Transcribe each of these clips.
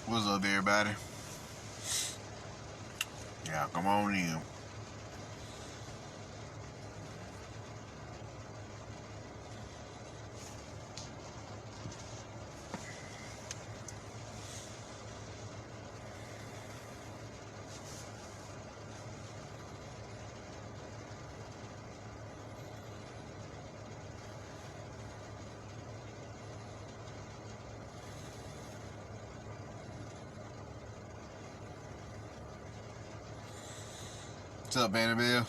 What's up, everybody? Yeah, come on in. What's up, Annabelle?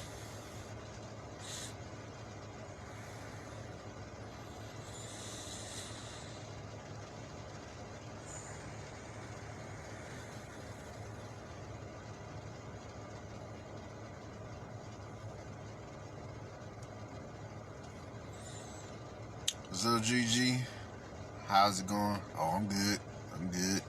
What's up, GG? How's it going? Oh, I'm good. I'm good.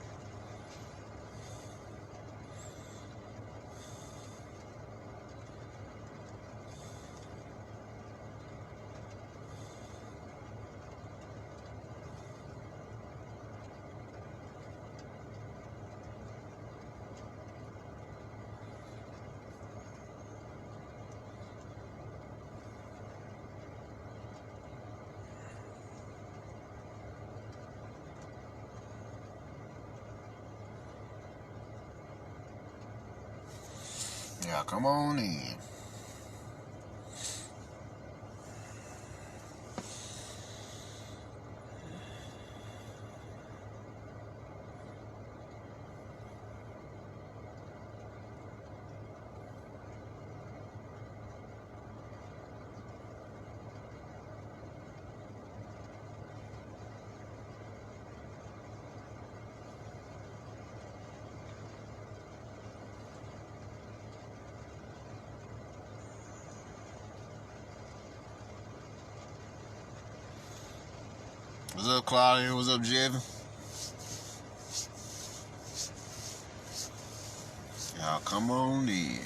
Yeah, come on in. What's up, Claudia? What's up, Jevin? Y'all come on in.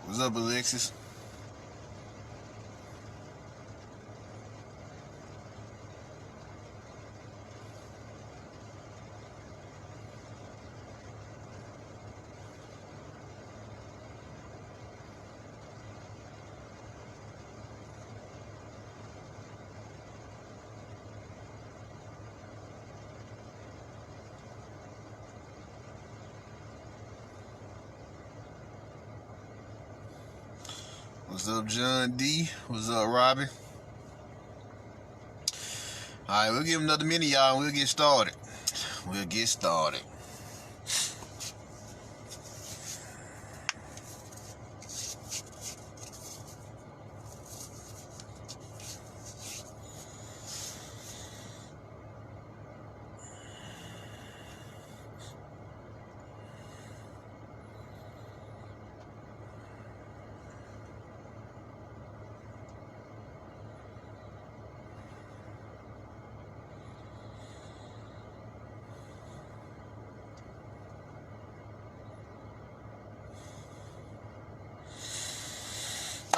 What's up, Alexis? What's up, John D? What's up, Robbie? Alright, we'll give him another minute, y'all, and we'll get started. We'll get started.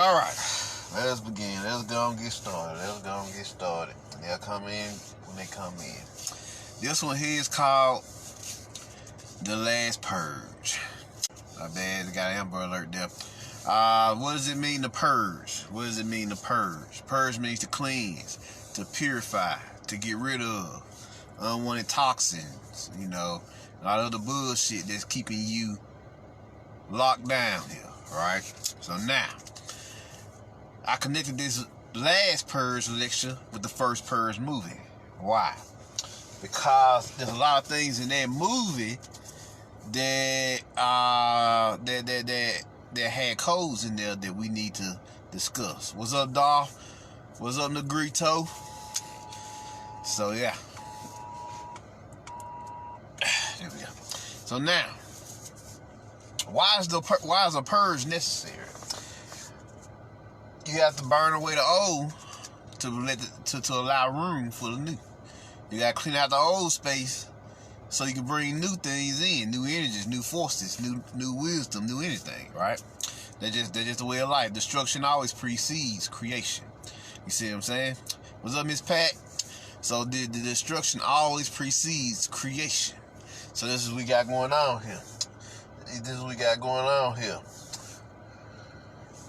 All right, let's begin. Let's go and get started. They'll come in when they come in. This one here is called The Last Purge. My bad, I got an Amber Alert there. What does it mean to purge? What does it mean to purge? Purge means to cleanse, to purify, to get rid of unwanted toxins, and all the other bullshit that's keeping you locked down here, right? So now, I connected this last Purge lecture with the first Purge movie. Why? Because there's a lot of things in that movie that had codes in there that we need to discuss. What's up, Dolph? What's up, Negrito? So yeah. There we go. So now, why is a purge necessary? you have to burn away the old to allow room for the new. You gotta clean out the old space so you can bring new things in, new energies, new forces, new wisdom, new anything, right? That's just the way of life. Destruction always precedes creation. You see what I'm saying? What's up, Miss Pat? So the destruction always precedes creation. So this is what we got going on here.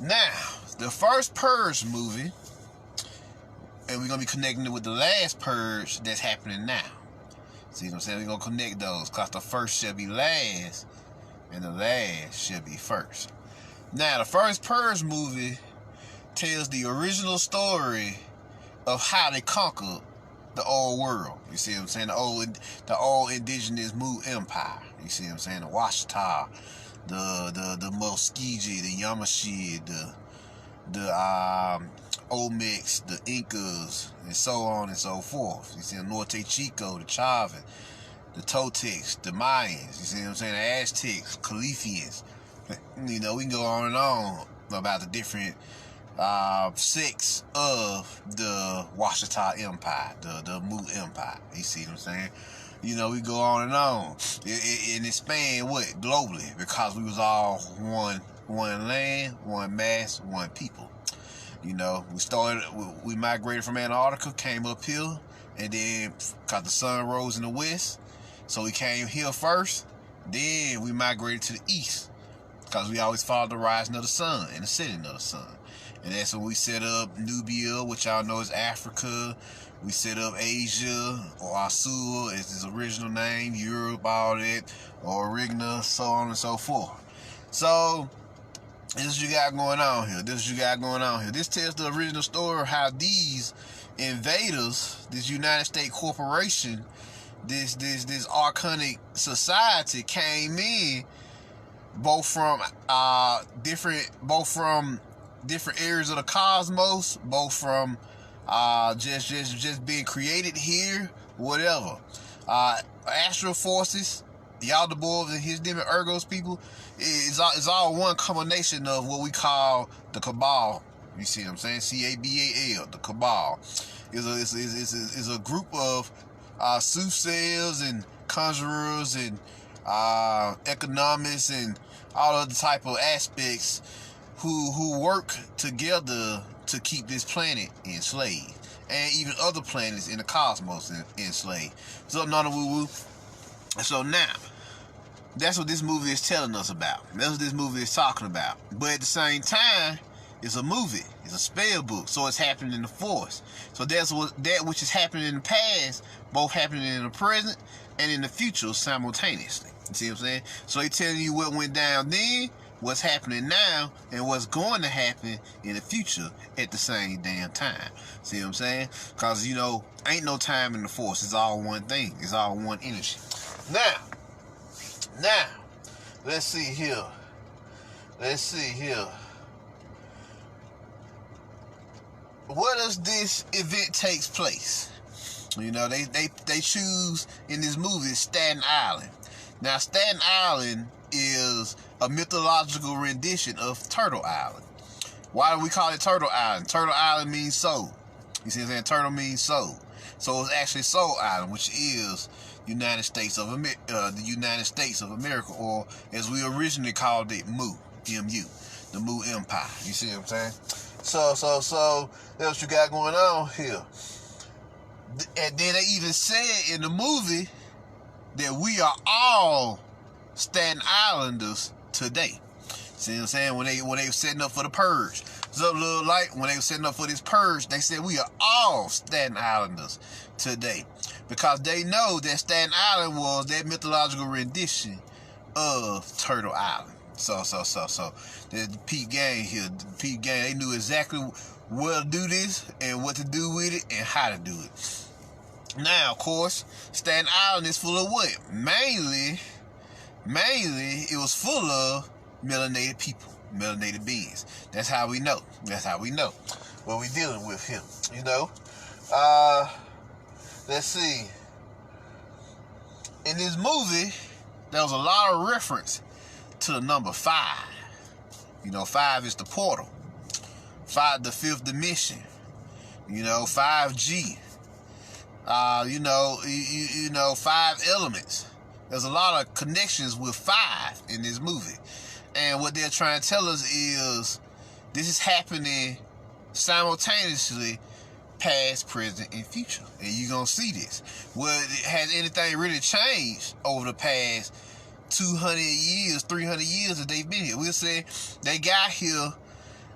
Now, the first Purge movie, and we're going to be connecting it with the last Purge that's happening now. See what I'm saying? We're going to connect those, because the first shall be last, and the last shall be first. Now, the first Purge movie tells the original story of how they conquered the old world. You see what I'm saying? The old indigenous Mu Empire. You see what I'm saying? The Washita, the Muskegee, the Yamashi, the Olmecs, the Incas, and so on and so forth. You see the Norte Chico, the Chavan, the Toltecs, the Mayans. You see what I'm saying? The Aztecs, Califians. You know, we can go on and on about the different sects of the Washita Empire, the Mu Empire. You see what I'm saying? You know, we go on and on. And it spanned what? Globally, because we was all one land, one mass, one people. You know, we migrated from Antarctica, came up here, and then because the sun rose in the west, so we came here first. Then we migrated to the east, because we always followed the rising of the sun and the setting of the sun. And that's when we set up Nubia, which y'all know is Africa. We set up Asia, or Asua is his original name, Europe, all that, or Rigna, so on and so forth. So, this is what you got going on here. This tells the original story of how these invaders, this United States corporation, this archonic society came in both from different areas of the cosmos, both from just being created here, whatever. Astral forces, Yaldabaoth and his demon Ergos people, it's all one combination of what we call the Cabal. You see what I'm saying? Cabal, the Cabal. Is a group of soothsayers and conjurers and economists and all other type of aspects who work together to keep this planet enslaved, and even other planets in the cosmos enslaved. So none of woo-woo. So now, that's what this movie is telling us about. That's what this movie is talking about. But at the same time, it's a movie. It's a spell book. So it's happening in the force. So that which is happening in the past, both happening in the present and in the future simultaneously. You see what I'm saying? So he's telling you what went down then, what's happening now, and what's going to happen in the future at the same damn time. See what I'm saying? Because, you know, ain't no time in the force. It's all one thing. It's all one energy. Now, let's see here. Where does this event takes place? You know, they choose in this movie Staten Island. Now, Staten Island is a mythological rendition of Turtle Island. Why do we call it Turtle Island? Turtle Island means soul. You see what I'm saying? Turtle means soul. So it's actually Soul Island, which is the United States of America, or as we originally called it, Mu, M-U, the Mu Empire. You see what I'm saying? So that's what you got going on here. And then they even said in the movie that we are all Staten Islanders today. See what I'm saying? When they were setting up for the Purge. So little light, when they were setting up for this Purge, they said we are all Staten Islanders today. Because they know that Staten Island was that mythological rendition of Turtle Island. So the Pete gang here, they knew exactly where to do this and what to do with it and how to do it. Now, of course, Staten Island is full of what? Mainly, it was full of melanated people, melanated beings. That's how we know. What we dealing with here, you know. Let's see. In this movie, there was a lot of reference to the number 5. You know, 5 is the portal. the fifth dimension. 5G. 5 elements. There's a lot of connections with 5 in this movie. And what they're trying to tell us is this is happening simultaneously, past, present, and future. And you're going to see this. Well, has anything really changed over the past 200 years, 300 years that they've been here? We'll say they got here,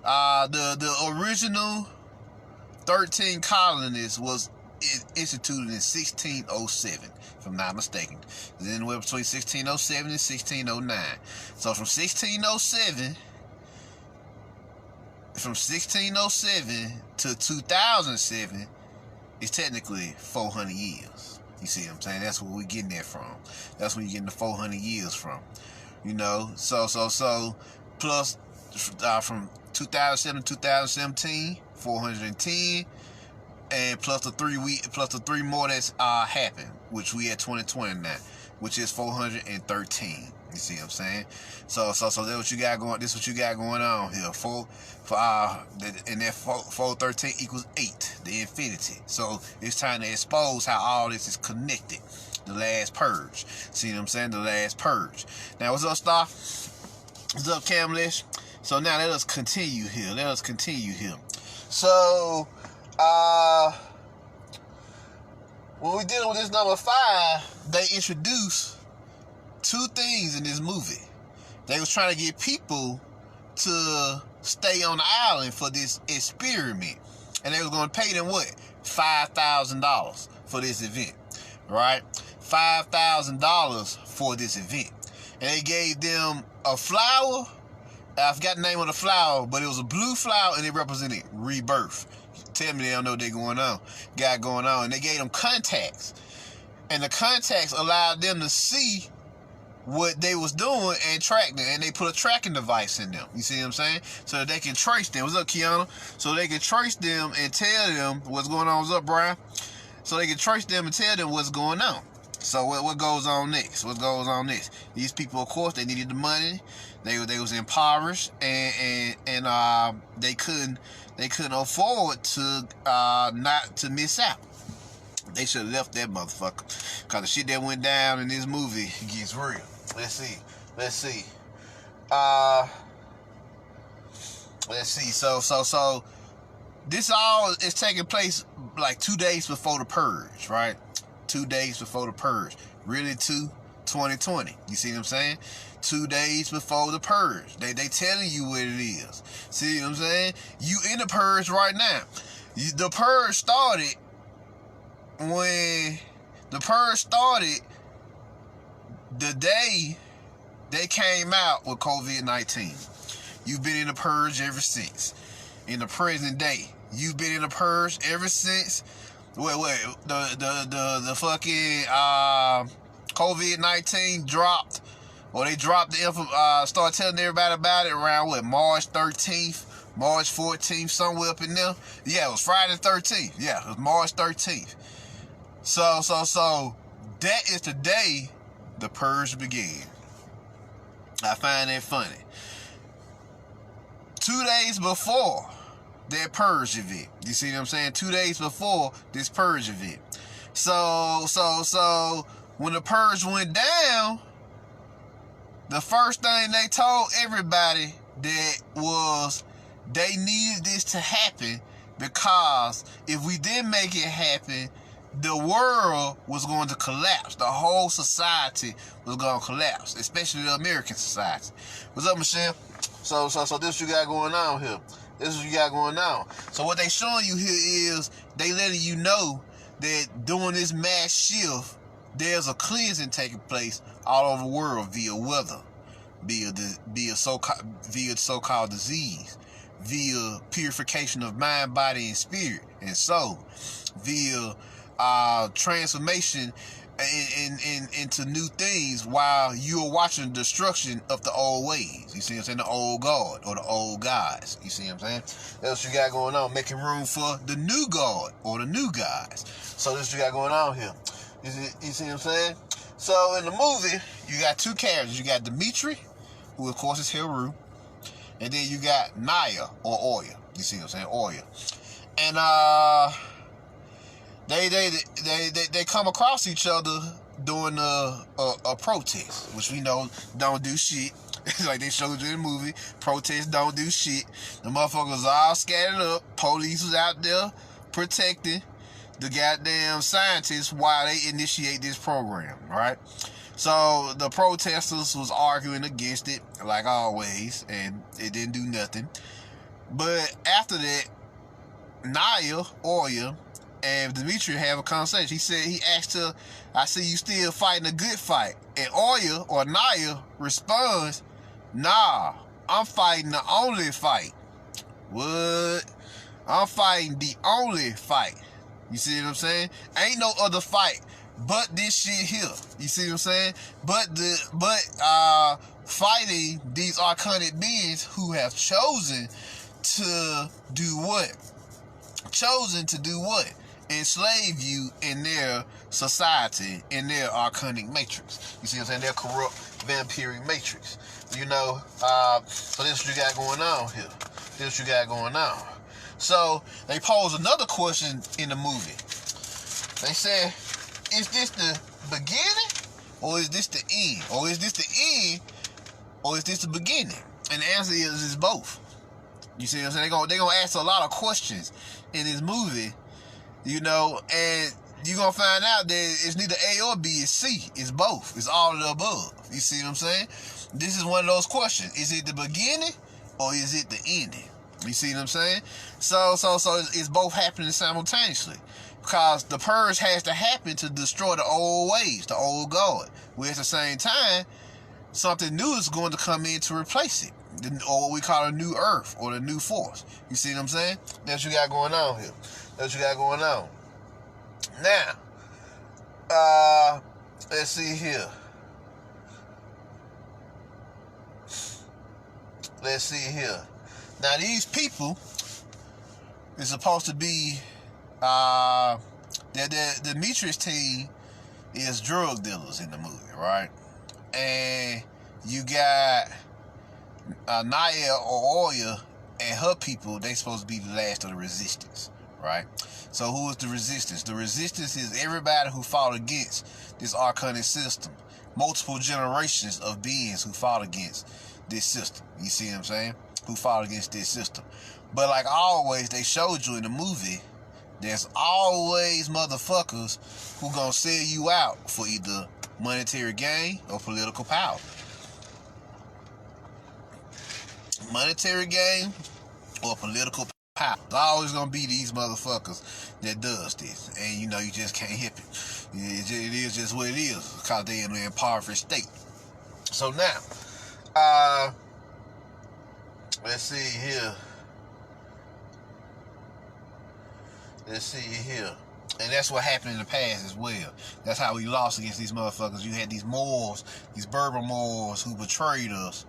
the original 13 colonists was instituted in 1607, if I'm not mistaken. Then anywhere between 1607 and 1609. So from 1607 to 2007 is technically 400 years. You see what I'm saying? That's where we're getting that from. That's where you're getting the 400 years from. So plus from 2007 to 2017, 410, and plus the 3 more that's happened, which we at 2020 now, which is 413. You see what I'm saying? So that's what you got going. This is what you got going on here. And that 413 equals 8, the infinity. So it's trying to expose how all this is connected. The last purge. See what I'm saying? The last purge. Now, what's up, Star? What's up, Camlish? So now let us continue here. So, when we're dealing with this number 5, they introduced 2 things in this movie. They was trying to get people to stay on the island for this experiment. And they was going to pay them what? $5,000 for this event. Right? $5,000 for this event. And they gave them a flower. I forgot the name of the flower, but it was a blue flower and it represented rebirth. Tell me they don't know what got going on. And they gave them contacts. And the contacts allowed them to see what they was doing and track them. And they put a tracking device in them. You see what I'm saying? So that they can trace them. What's up, Kiana? So they can trace them and tell them what's going on. What's up, Brian? So they can trace them and tell them what's going on. So what goes on next? What goes on next? These people, of course, they needed the money. They was impoverished and they couldn't afford to not to miss out. They should have left that motherfucker, cause the shit that went down in this movie gets real. Let's see. So this all is taking place like 2 days before the purge, right? 2 days before the purge. Really 2020. You see what I'm saying? 2 days before the purge. They telling you what it is. See what I'm saying? You in the purge right now. The purge started when the day they came out with COVID-19. You've been in the purge ever since. In the present day, you've been in the purge ever since. The fucking COVID-19 dropped, or they dropped the info. Started telling everybody about it around March 13th, March 14th, somewhere up in there. Yeah, it was Friday 13th. Yeah, it was March 13th. So that is the day the purge began. I find that funny. 2 days before that purge event. You see what I'm saying? 2 days before this purge event. So when the purge went down, the first thing they told everybody that was they needed this to happen, because if we didn't make it happen, the world was going to collapse. The whole society was going to collapse, especially the American society. What's up, Michelle? So this is what you got going on here. This is what you got going on. So what they showing you here is they letting you know that during this mass shift, there's a cleansing taking place all over the world via weather, via so-called disease, via purification of mind, body, and spirit and soul, via transformation into new things, while you are watching the destruction of the old ways. You see what I'm saying? The old God or the old guys. You see what I'm saying? That's what you got going on. Making room for the new God or the new guys. So this what you got going on here. You see what I'm saying? So in the movie, you got 2 characters. You got Dimitri, who of course is Heru, and then you got Naya or Oya. You see what I'm saying? Oil. And they come across each other during a protest, which we know don't do shit. Like they showed you in the movie, protests don't do shit. The motherfuckers all scattered up. Police was out there protecting the goddamn scientists while they initiate this program, right? So the protesters was arguing against it, like always, and it didn't do nothing. But after that, Naya, Oya, and Dimitri have a conversation. He asked her, I see you still fighting a good fight. And Oya, or Naya, responds, nah, I'm fighting the only fight. What? I'm fighting the only fight. You see what I'm saying? Ain't no other fight but this shit here. You see what I'm saying? But fighting these archonic beings who have chosen to do what? Chosen to do what? Enslave you in their society, in their archonic matrix. You see what I'm saying? Their corrupt vampiric matrix. You know, so this is what you got going on here. This is what you got going on. So they pose another question in the movie. They said, is this the beginning or is this the end? Or is this the end or is this the beginning? And the answer is it's both. You see what I'm saying? They're gonna ask a lot of questions in this movie, you know, and you're gonna find out that it's neither A or B, it's C. It's both. It's all of the above. You see what I'm saying? This is one of those questions. Is it the beginning or is it the ending? You see what I'm saying? So it's both happening simultaneously. Because the purge has to happen to destroy the old ways, the old God. Where at the same time, something new is going to come in to replace it. Or what we call a new earth or the new force. You see what I'm saying? That's what you got going on here. That's what you got going on. Now, let's see here. Let's see here. Now, these people is supposed to be, the Demetrius team is drug dealers in the movie, right? And you got Naya or Oya and her people, they supposed to be the last of the resistance, right? So who is the resistance? The resistance is everybody who fought against this archonic system. Multiple generations of beings who fought against this system. You see what I'm saying? Who fought against this system. But like always, they showed you in the movie, there's always motherfuckers who gonna sell you out for either monetary gain or political power. Monetary gain or political power. There's always gonna be these motherfuckers that does this, and you know you just can't help it. It is just what it is because they in an impoverished state. So now, let's see here. Let's see here. And that's what happened in the past as well. That's how we lost against these motherfuckers. You had these Moors, these Berber Moors who betrayed us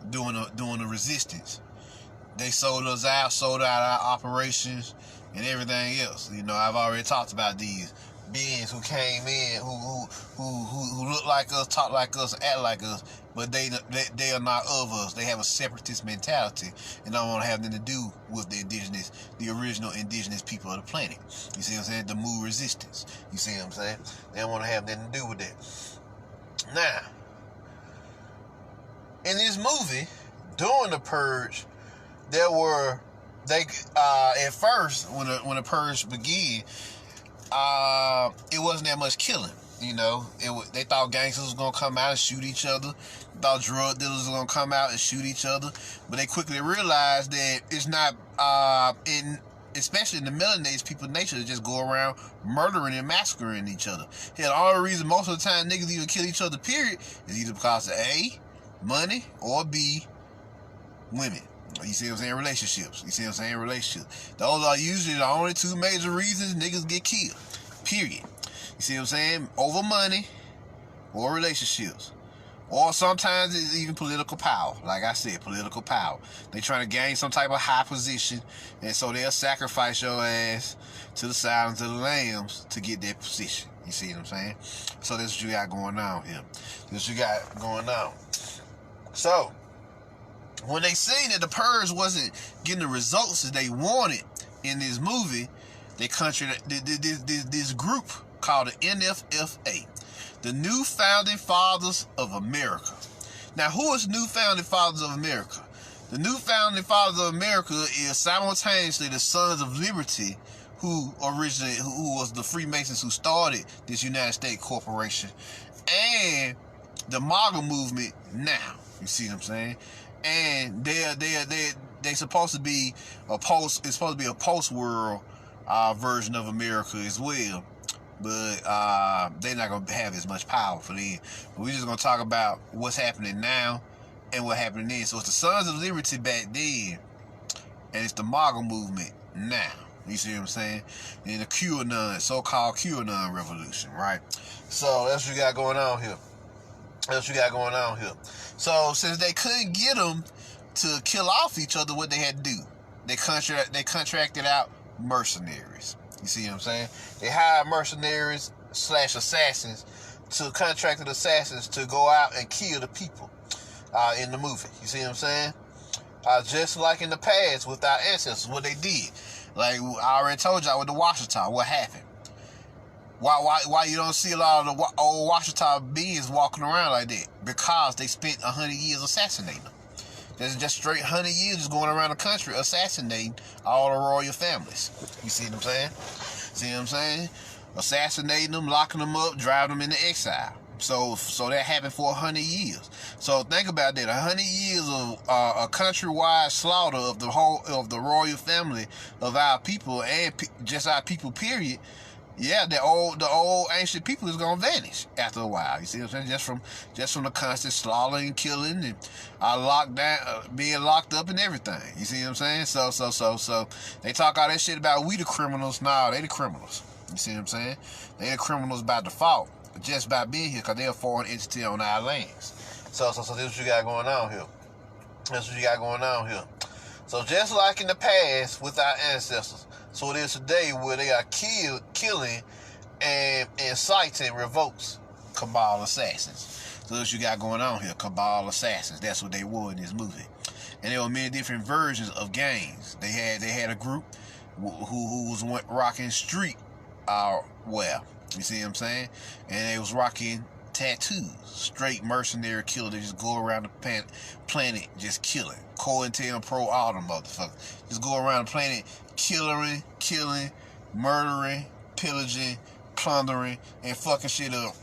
doing the resistance. They sold us out, sold out our operations and everything else. You know, I've already talked about these beings who came in, who look like us, talk like us, act like us, but they are not of us. They have a separatist mentality and don't want to have nothing to do with the original indigenous people of the planet. You see what I'm saying? The Mu resistance. You see what I'm saying? They don't want to have nothing to do with that. Now, in this movie, during the Purge, at first when the Purge began, it wasn't that much killing. You know, they thought gangsters was gonna come out and shoot each other. They thought drug dealers was gonna come out and shoot each other. But they quickly realized that it's not especially in the melanated people's nature to just go around murdering and massacring each other. Hell, the only reason most of the time niggas even kill each other, period, is either because of A, money, or B, women. You see what I'm saying? Relationships. You see what I'm saying? Relationships. Those are usually the only two major reasons niggas get killed. Period. You see what I'm saying? Over money or relationships. Or sometimes it's even political power. Like I said, political power. They trying to gain some type of high position, and so they'll sacrifice your ass to the silence of the lambs to get that position. You see what I'm saying? So that's what you got going on here. That's what you got going on. So, when they seen that the Purge wasn't getting the results that they wanted in this movie, they this group called the NFFA, the New Founding Fathers of America. Now, who is New Founding Fathers of America? The New Founding Fathers of America is simultaneously the Sons of Liberty, who was the Freemasons who started this United States corporation, and the MAGA movement now. You see what I'm saying? And they supposed to be it's supposed to be a post-world version of America as well. But they're not going to have as much power for them. But we're just going to talk about what's happening now and what happened then. So it's the Sons of Liberty back then, and it's the MAGA movement now. You see what I'm saying? And the QAnon, so-called QAnon revolution, right? So that's what you got going on here. So since they couldn't get them to kill off each other, what they had to do? They contracted out mercenaries. You see what I'm saying? They hired mercenaries / assassins contracted assassins to go out and kill the people in the movie. You see what I'm saying? Just like in the past with our ancestors, what they did. Like I already told y'all with the Washita, what happened. Why you don't see a lot of the old Washita beings walking around like that? Because they spent 100 years assassinating them. There's just straight 100 years just going around the country assassinating all the royal families. You see what I'm saying? See what I'm saying? Assassinating them, locking them up, driving them into exile. So that happened for 100 years. So think about that. 100 years of a countrywide slaughter of the royal family of our people and just our people, period. Yeah, the old ancient people is gonna vanish after a while. You see what I'm saying? Just from the constant slaughtering, killing, and locked down, being locked up and everything. You see what I'm saying? So they talk all that shit about we the criminals. Nah, they the criminals. You see what I'm saying? They the criminals by default, just by being here, because they're a foreign entity on our lands. So this is what you got going on here. So just like in the past with our ancestors, so it is today where they are killing and inciting revolts, Cabal assassins. So that's what you got going on here, Cabal assassins. That's what they were in this movie. And there were many different versions of gangs. They had a group who was rocking street wear. You see what I'm saying? And they was rocking tattoos. Straight mercenary killer. They just go around the planet just killing. COINTELPRO, all them motherfuckers. Just go around the planet killing, murdering, pillaging, plundering, and fucking shit up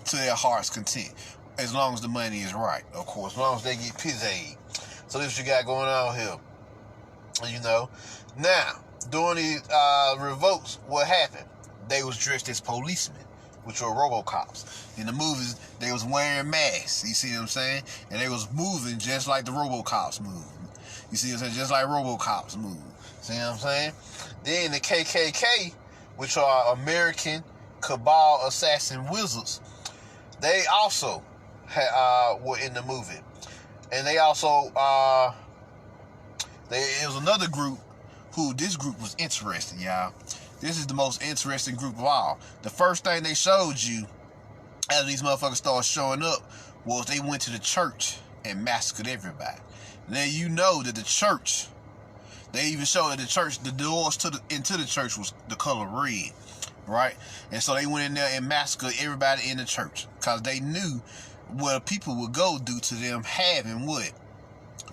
to their heart's content. As long as the money is right, of course. As long as they get paid. So this is what you got going on here. You know. Now, during these revolts, what happened? They was dressed as policemen, which were RoboCops. In the movies, they was wearing masks. You see what I'm saying? And they was moving just like the RoboCops move. You see what I'm saying? Just like RoboCops move. See what I'm saying? Then the KKK, which are American Cabal assassin wizards, they also were in the movie. And they also, it was another group this group was interesting, y'all. This is the most interesting group of all. The first thing they showed you after these motherfuckers started showing up was they went to the church and massacred everybody. Now you know that the church, they even showed that the church, the doors into the church was the color red, right? And so they went in there and massacred everybody in the church because they knew what people would go due to them having what?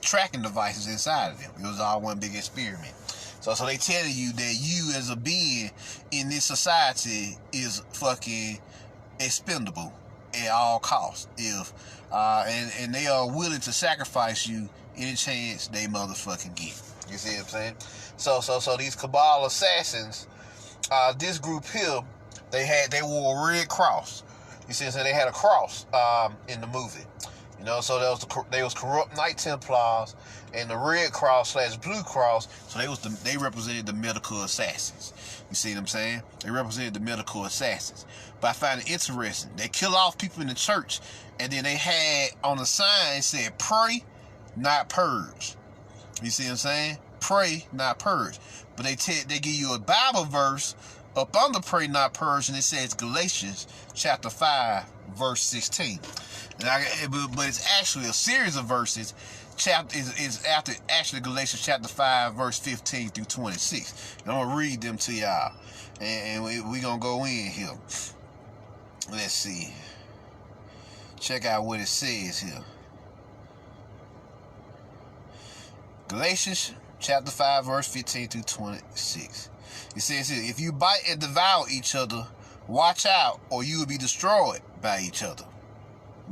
Tracking devices inside of them. It was all one big experiment. So they telling you that you as a being in this society is fucking expendable at all costs. And they are willing to sacrifice you any chance they motherfucking get. You see what I'm saying? So these Cabal assassins, this group here, they wore a red cross. You see what I'm saying? They had a cross in the movie. You know, so they was corrupt Knight Templars and the Red Cross / Blue Cross. So they represented the medical assassins. You see what I'm saying? They represented the medical assassins. But I find it interesting. They kill off people in the church, and then they had on the sign said, "Pray, not purge." You see what I'm saying? Pray, not purge. But they give you a Bible verse up under pray, not purge, and it says Galatians chapter 5, verse 16. But it's actually a series of verses chapter is after actually Galatians chapter 5 verse 15 through 26. And I'm gonna read them to y'all, and we gonna go in here. Let's see. Check out what it says here. Galatians chapter 5 verse 15 through 26. It says here, if you bite and devour each other, watch out, or you will be destroyed by each other.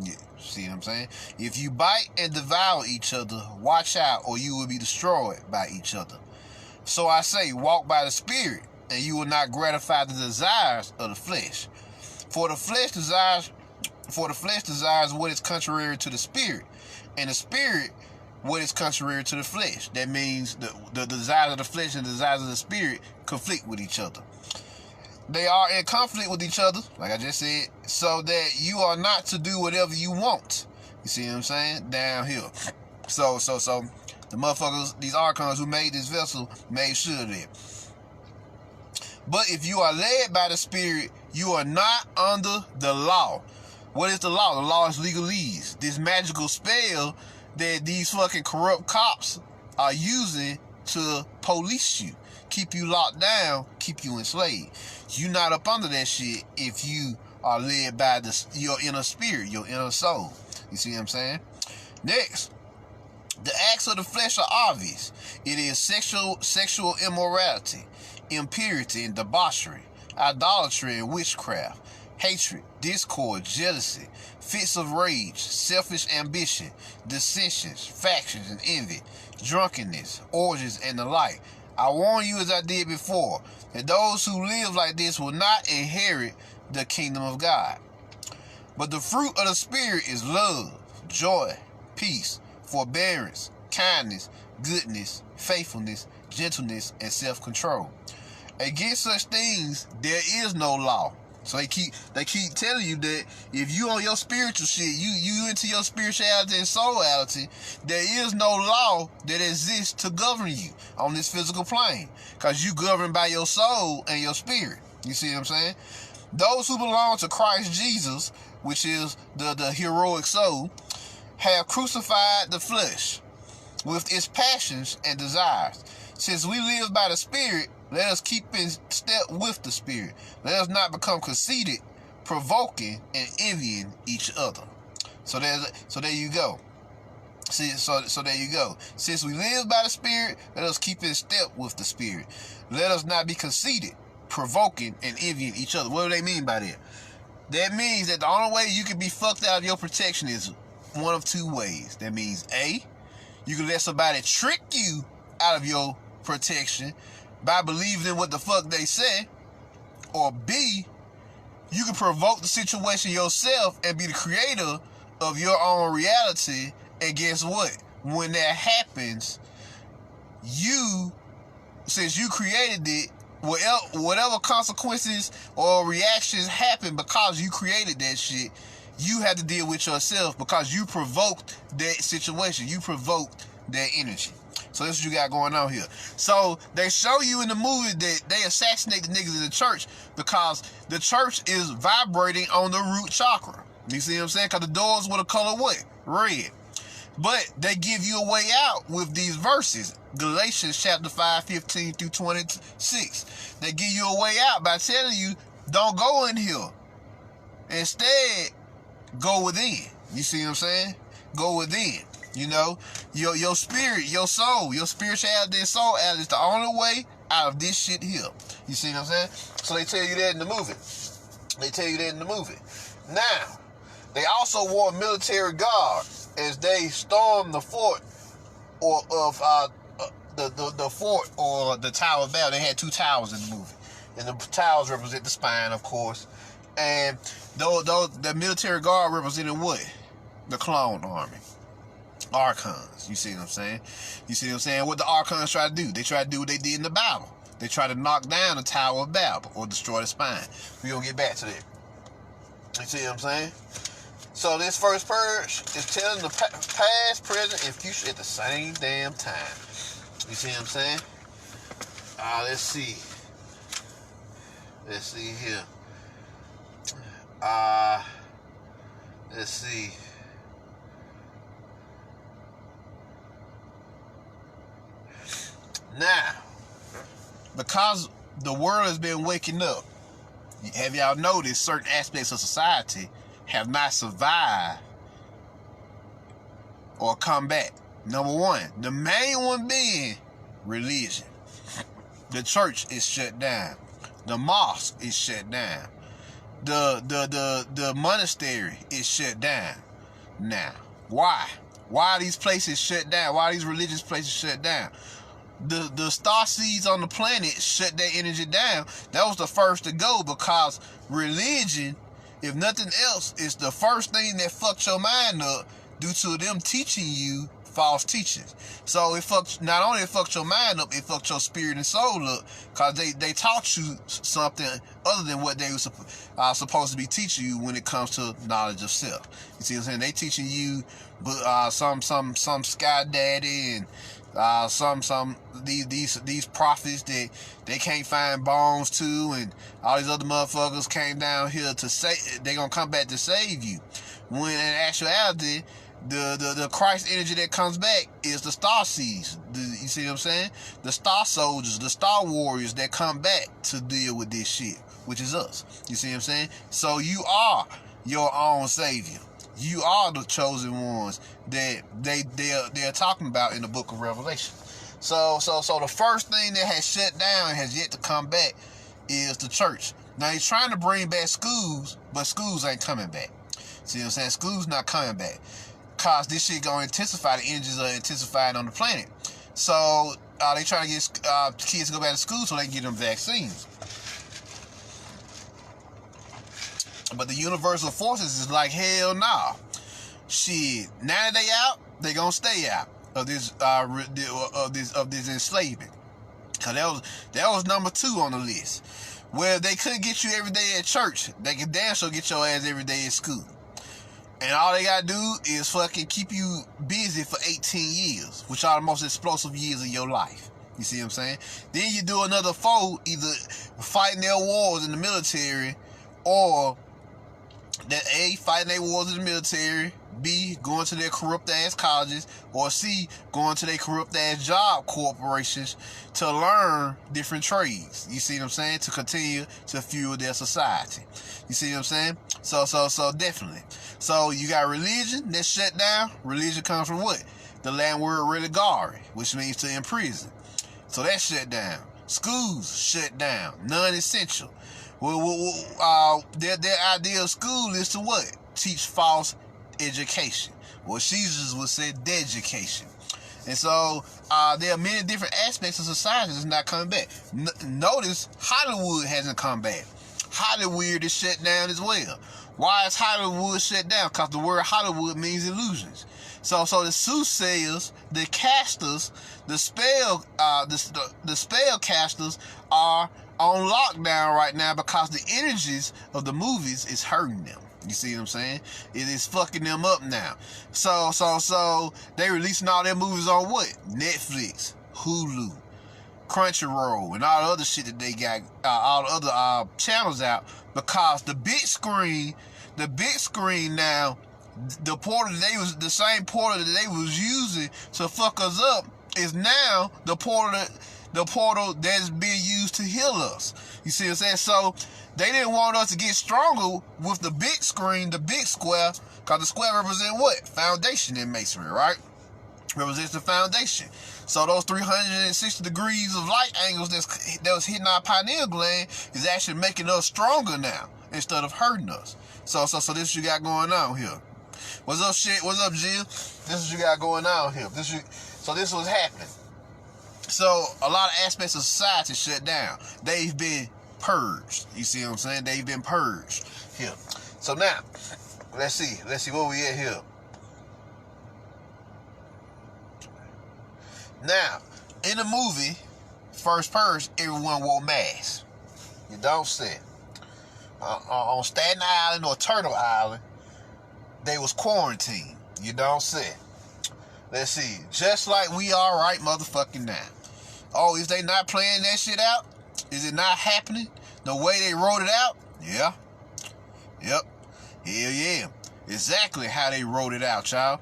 Yeah, see what I'm saying? If you bite and devour each other, watch out, or you will be destroyed by each other. So I say, walk by the Spirit, and you will not gratify the desires of the flesh. For the flesh desires what is contrary to the Spirit, and the Spirit what is contrary to the flesh. That means the desires of the flesh and the desires of the Spirit conflict with each other. They are in conflict with each other, like I just said, so that you are not to do whatever you want. You see what I'm saying? Down here. So the motherfuckers, these archons who made this vessel, made sure of that. But if you are led by the Spirit, you are not under the law. What is the law? The law is legalese. This magical spell that these fucking corrupt cops are using to police you, keep you locked down, keep you enslaved. You're not up under that shit if you are led by your inner spirit, your inner soul. You see what I'm saying? Next, the acts of the flesh are obvious. It is sexual immorality, impurity and debauchery, idolatry and witchcraft, hatred, discord, jealousy, fits of rage, selfish ambition, dissensions, factions and envy, drunkenness, orgies and the like. I warn you, as I did before, that those who live like this will not inherit the kingdom of God. But the fruit of the Spirit is love, joy, peace, forbearance, kindness, goodness, faithfulness, gentleness, and self-control. Against such things there is no law. So they keep telling you that if you on your spiritual shit, you into your spirituality and soulity, there is no law that exists to govern you on this physical plane, because you governed by your soul and your spirit. You see what I'm saying? Those who belong to Christ Jesus, which is the heroic soul, have crucified the flesh with its passions and desires. Since we live by the Spirit, let us keep in step with the Spirit. Let us not become conceited, provoking, and envying each other. So there you go. See, so there you go. Since we live by the Spirit, let us keep in step with the Spirit. Let us not be conceited, provoking, and envying each other. What do they mean by that? That means that the only way you can be fucked out of your protection is one of two ways. That means A, you can let somebody trick you out of your protection by believing in what the fuck they say, or B, you can provoke the situation yourself and be the creator of your own reality. And guess what? When that happens, since you created it, whatever consequences or reactions happen because you created that shit, you have to deal with yourself because you provoked that situation. You provoked that energy. So that's what you got going on here. So they show you in the movie that they assassinate the niggas in the church because the church is vibrating on the root chakra. You see what I'm saying? Because the doors were the color what? Red. But they give you a way out with these verses. Galatians chapter 5, 15 through 26. They give you a way out by telling you, don't go in here. Instead, go within. You see what I'm saying? Go within. You know, your spirit, your soul, your spirituality and soul is the only way out of this shit here. You see what I'm saying? So they tell you that in the movie. Now, they also wore military guard as they stormed the fort the fort or the Tower of Babel. They had two towers in the movie. And the towers represent the spine, of course. And the military guard represented what? The clone army. Archons. You see what I'm saying? What the Archons try to do? They try to do what they did in the Bible. They try to knock down the Tower of Babel or destroy the spine. We're going to get back to that. You see what I'm saying? So this first purge is telling the past, present, and future at the same damn time. You see what I'm saying? Let's see. Let's see here. Let's see. Now, because the world has been waking up, have y'all noticed certain aspects of society have not survived or come back? Number one, the main one being religion. The church is shut down. The mosque is shut down. The monastery is shut down. Now, why? Why are these places shut down? Why are these religious places shut down? The star seeds on the planet shut their energy down. That was the first to go, because religion, if nothing else, is the first thing that fucked your mind up due to them teaching you false teachings. So it fucked, not only it fucked your mind up, it fucked your spirit and soul up, because they taught you something other than what they were supposed to be teaching you when it comes to knowledge of self. You see what I'm saying? They teaching you some sky daddy and these prophets that they can't find bones to, and all these other motherfuckers came down here to say they gonna come back to save you. When in actuality, the Christ energy that comes back is the star seeds. You see what I'm saying? The star soldiers, the star warriors that come back to deal with this shit, which is us. You see what I'm saying? So you are your own savior. You are the chosen ones that they're talking about in the book of Revelation. So the first thing that has shut down and has yet to come back is the church. Now he's trying to bring back schools, but schools ain't coming back. See what I'm saying? Schools not coming back, cause this shit gonna intensify. The energies are intensifying on the planet. So they trying to get kids to go back to school so they can get them vaccines. But the universal forces is like, hell nah. Shit, now that they out, they gonna stay out of this enslavement. Cause that was number 2 on the list. Where they couldn't get you every day at church, they can damn sure get your ass every day at school. And all they gotta do is fucking keep you busy for 18 years, which are the most explosive years of your life. You see what I'm saying? Then you do another 4, either fighting their wars in the military, or that A, fighting their wars in the military, B, going to their corrupt ass colleges, or C, going to their corrupt ass job corporations to learn different trades. You see what I'm saying? To continue to fuel their society. You see what I'm saying? So definitely. So you got religion that's shut down. Religion comes from what? The Latin word religare, which means to imprison. So that's shut down. Schools shut down. Non-essential. Well, their idea of school is to what? Teach false education. Well, Jesus would say deducation. And so there are many different aspects of society that's not coming back. Notice Hollywood hasn't come back. Hollywood is shut down as well. Why is Hollywood shut down? Because the word Hollywood means illusions. So the soothsayers, the casters, the spell casters are on lockdown right now because the energies of the movies is hurting them. You see what I'm saying? It is fucking them up now. So they releasing all their movies on what? Netflix, Hulu, Crunchyroll, and all the other shit that they got, all the other channels out, because the big screen now, the same portal that they was using to fuck us up is now the portal that's being used to heal us. You see what I'm saying? So they didn't want us to get stronger with the big screen, the big square, because the square represents what? Foundation in masonry, right? Represents the foundation. So those 360 degrees of light angles that was hitting our pineal gland is actually making us stronger now instead of hurting us. So this is what you got going on here. What's up, shit? What's up, Jill? This is what you got going on here. So this was happening. So a lot of aspects of society shut down. They've been purged. You see what I'm saying? They've been purged here. So now, let's see where we at here. Now, in the movie First Purge, everyone wore masks. You don't see. On Staten Island or Turtle Island, they was quarantined. You don't see. Let's see. Just like we are right motherfucking now. Oh, is they not playing that shit out? Is it not happening the way they wrote it out? Yeah. Yep. Hell yeah. Exactly how they wrote it out, y'all.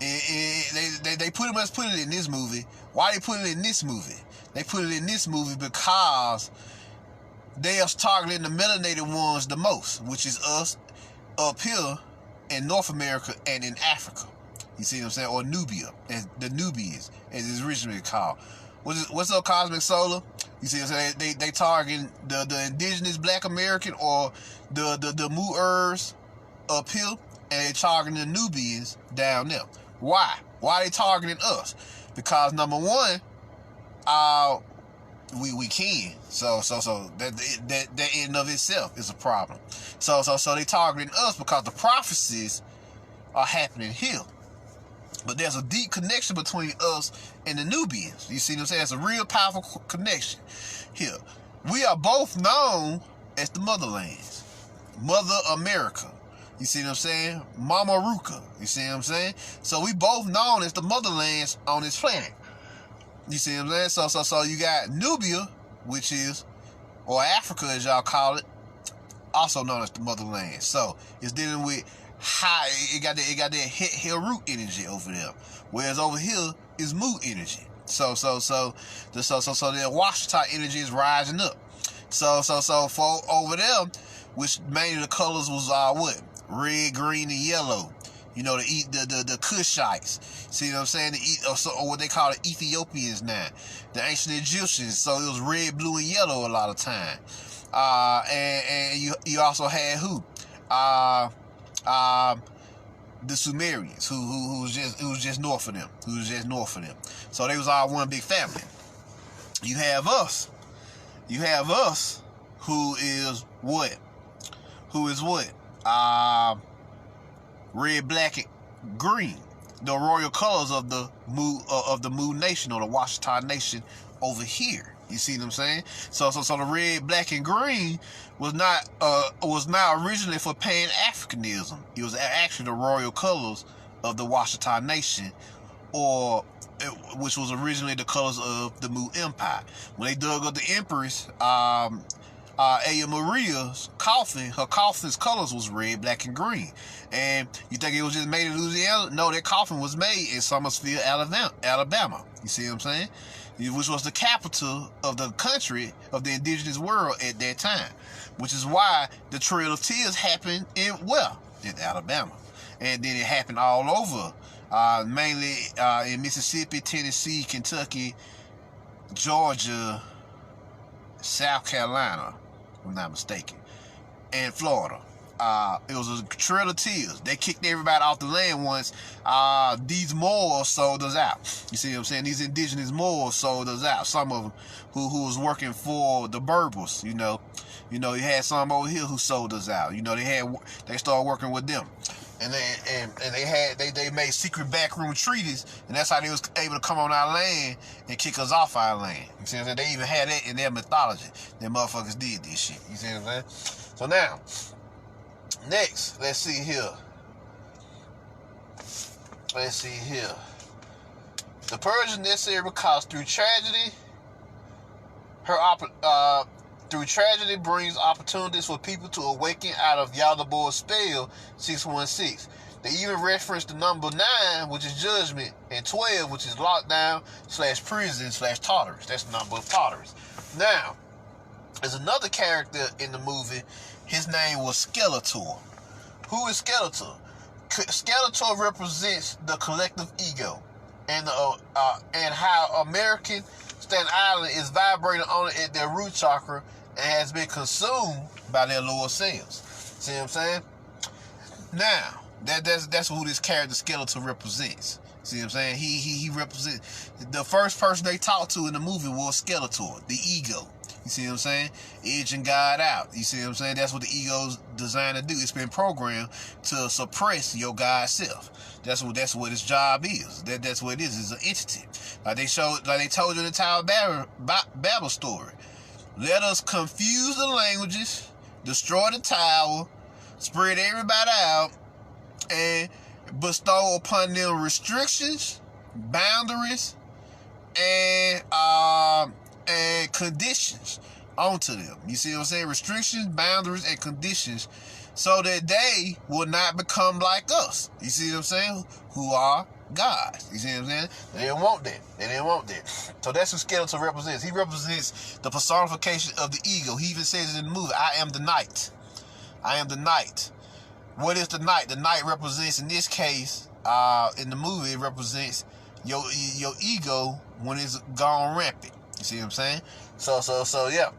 They pretty much put it in this movie. Why they put it in this movie? They put it in this movie because they are targeting the melanated ones the most, which is us up here in North America and in Africa. You see what I'm saying? Or Nubia, as the Nubians, as it's originally called. What's up, Cosmic Solar? You see what I'm saying? They targeting the indigenous Black American or the Moors up here, and they targeting the Nubians down there. Why? Why they targeting us? Because number one, we can. So that in and of itself is a problem. So they targeting us because the prophecies are happening here. But there's a deep connection between us and the Nubians. You see what I'm saying? It's a real powerful connection here. We are both known as the motherlands. Mother America. You see what I'm saying? Mama Ruka. You see what I'm saying? So we both known as the motherlands on this planet. You see what I'm saying? So you got Nubia, which is, or Africa as y'all call it, also known as the motherland. So it's dealing with high, it got that Heru energy over there, whereas over here is Mu energy. So the Washita energy is rising up. So for over there, which mainly the colors was what? Red, green, and yellow. You know, the Cushites. See what I'm saying? Or what they call the Ethiopians now. The ancient Egyptians. So it was red, blue, and yellow a lot of time. And you also had who? The Sumerians, who was just north of them. So they was all one big family. You have us. Who is what? Red, black, and green. The royal colors of the Mu Nation, or the Washita Nation over here. You see what I'm saying? So the red, black, and green was not originally for Pan-Africanism. It was actually the royal colors of the Washita Nation, which was originally the colors of the Mu Empire. When they dug up the Empress, Aya Maria's coffin, her coffin's colors was red, black, and green. And you think it was just made in Louisiana? No, that coffin was made in Summersville, Alabama. You see what I'm saying? Which was the capital of the country, of the indigenous world at that time. Which is why the Trail of Tears happened in Alabama. And then it happened all over, mainly in Mississippi, Tennessee, Kentucky, Georgia, South Carolina, if I'm not mistaken, and Florida. It was a Trail of Tears. They kicked everybody off the land once. These Moors sold us out. You see what I'm saying? These indigenous Moors sold us out. Some of them who was working for the Berbers, you know, you had some over here who sold us out. You know, they started working with them. And they made secret backroom treaties, and that's how they was able to come on our land and kick us off our land. You see what I'm saying? They even had that in their mythology. Them motherfuckers did this shit. You see what I'm saying? So now, next, let's see here. The purge is necessary because through tragedy brings opportunities for people to awaken out of Yaldabaoth's spell, 616. They even reference the number 9, which is judgment, and 12, which is lockdown / prison / Tartarus. That's the number of Tartarus. Now, there's another character in the movie. His name was Skeletor. Who is Skeletor? Skeletor represents the collective ego, and how American Staten Island is vibrating on it at their root chakra and has been consumed by their lower selves. See what I'm saying? Now, that's who this character Skeletor represents. See what I'm saying? He represents, the first person they talked to in the movie was Skeletor, the ego. You see what I'm saying? Edging God out. You see what I'm saying? That's what the ego's designed to do. It's been programmed to suppress your God self. That's what its job is. That's what it is. It's an entity. Like they told you in the Tower of Babel story. Let us confuse the languages, destroy the tower, spread everybody out, and bestow upon them restrictions, boundaries, and conditions onto them. You see what I'm saying? Restrictions, boundaries, and conditions, so that they will not become like us. You see what I'm saying? Who are gods. You see what I'm saying? They didn't want that. They didn't want that. So that's who Skeletor represents. He represents the personification of the ego. He even says it in the movie, I am the night. I am the night. What is the night? The night represents, in this case, in the movie, it represents your ego when it's gone rampant. You see what I'm saying? So yeah.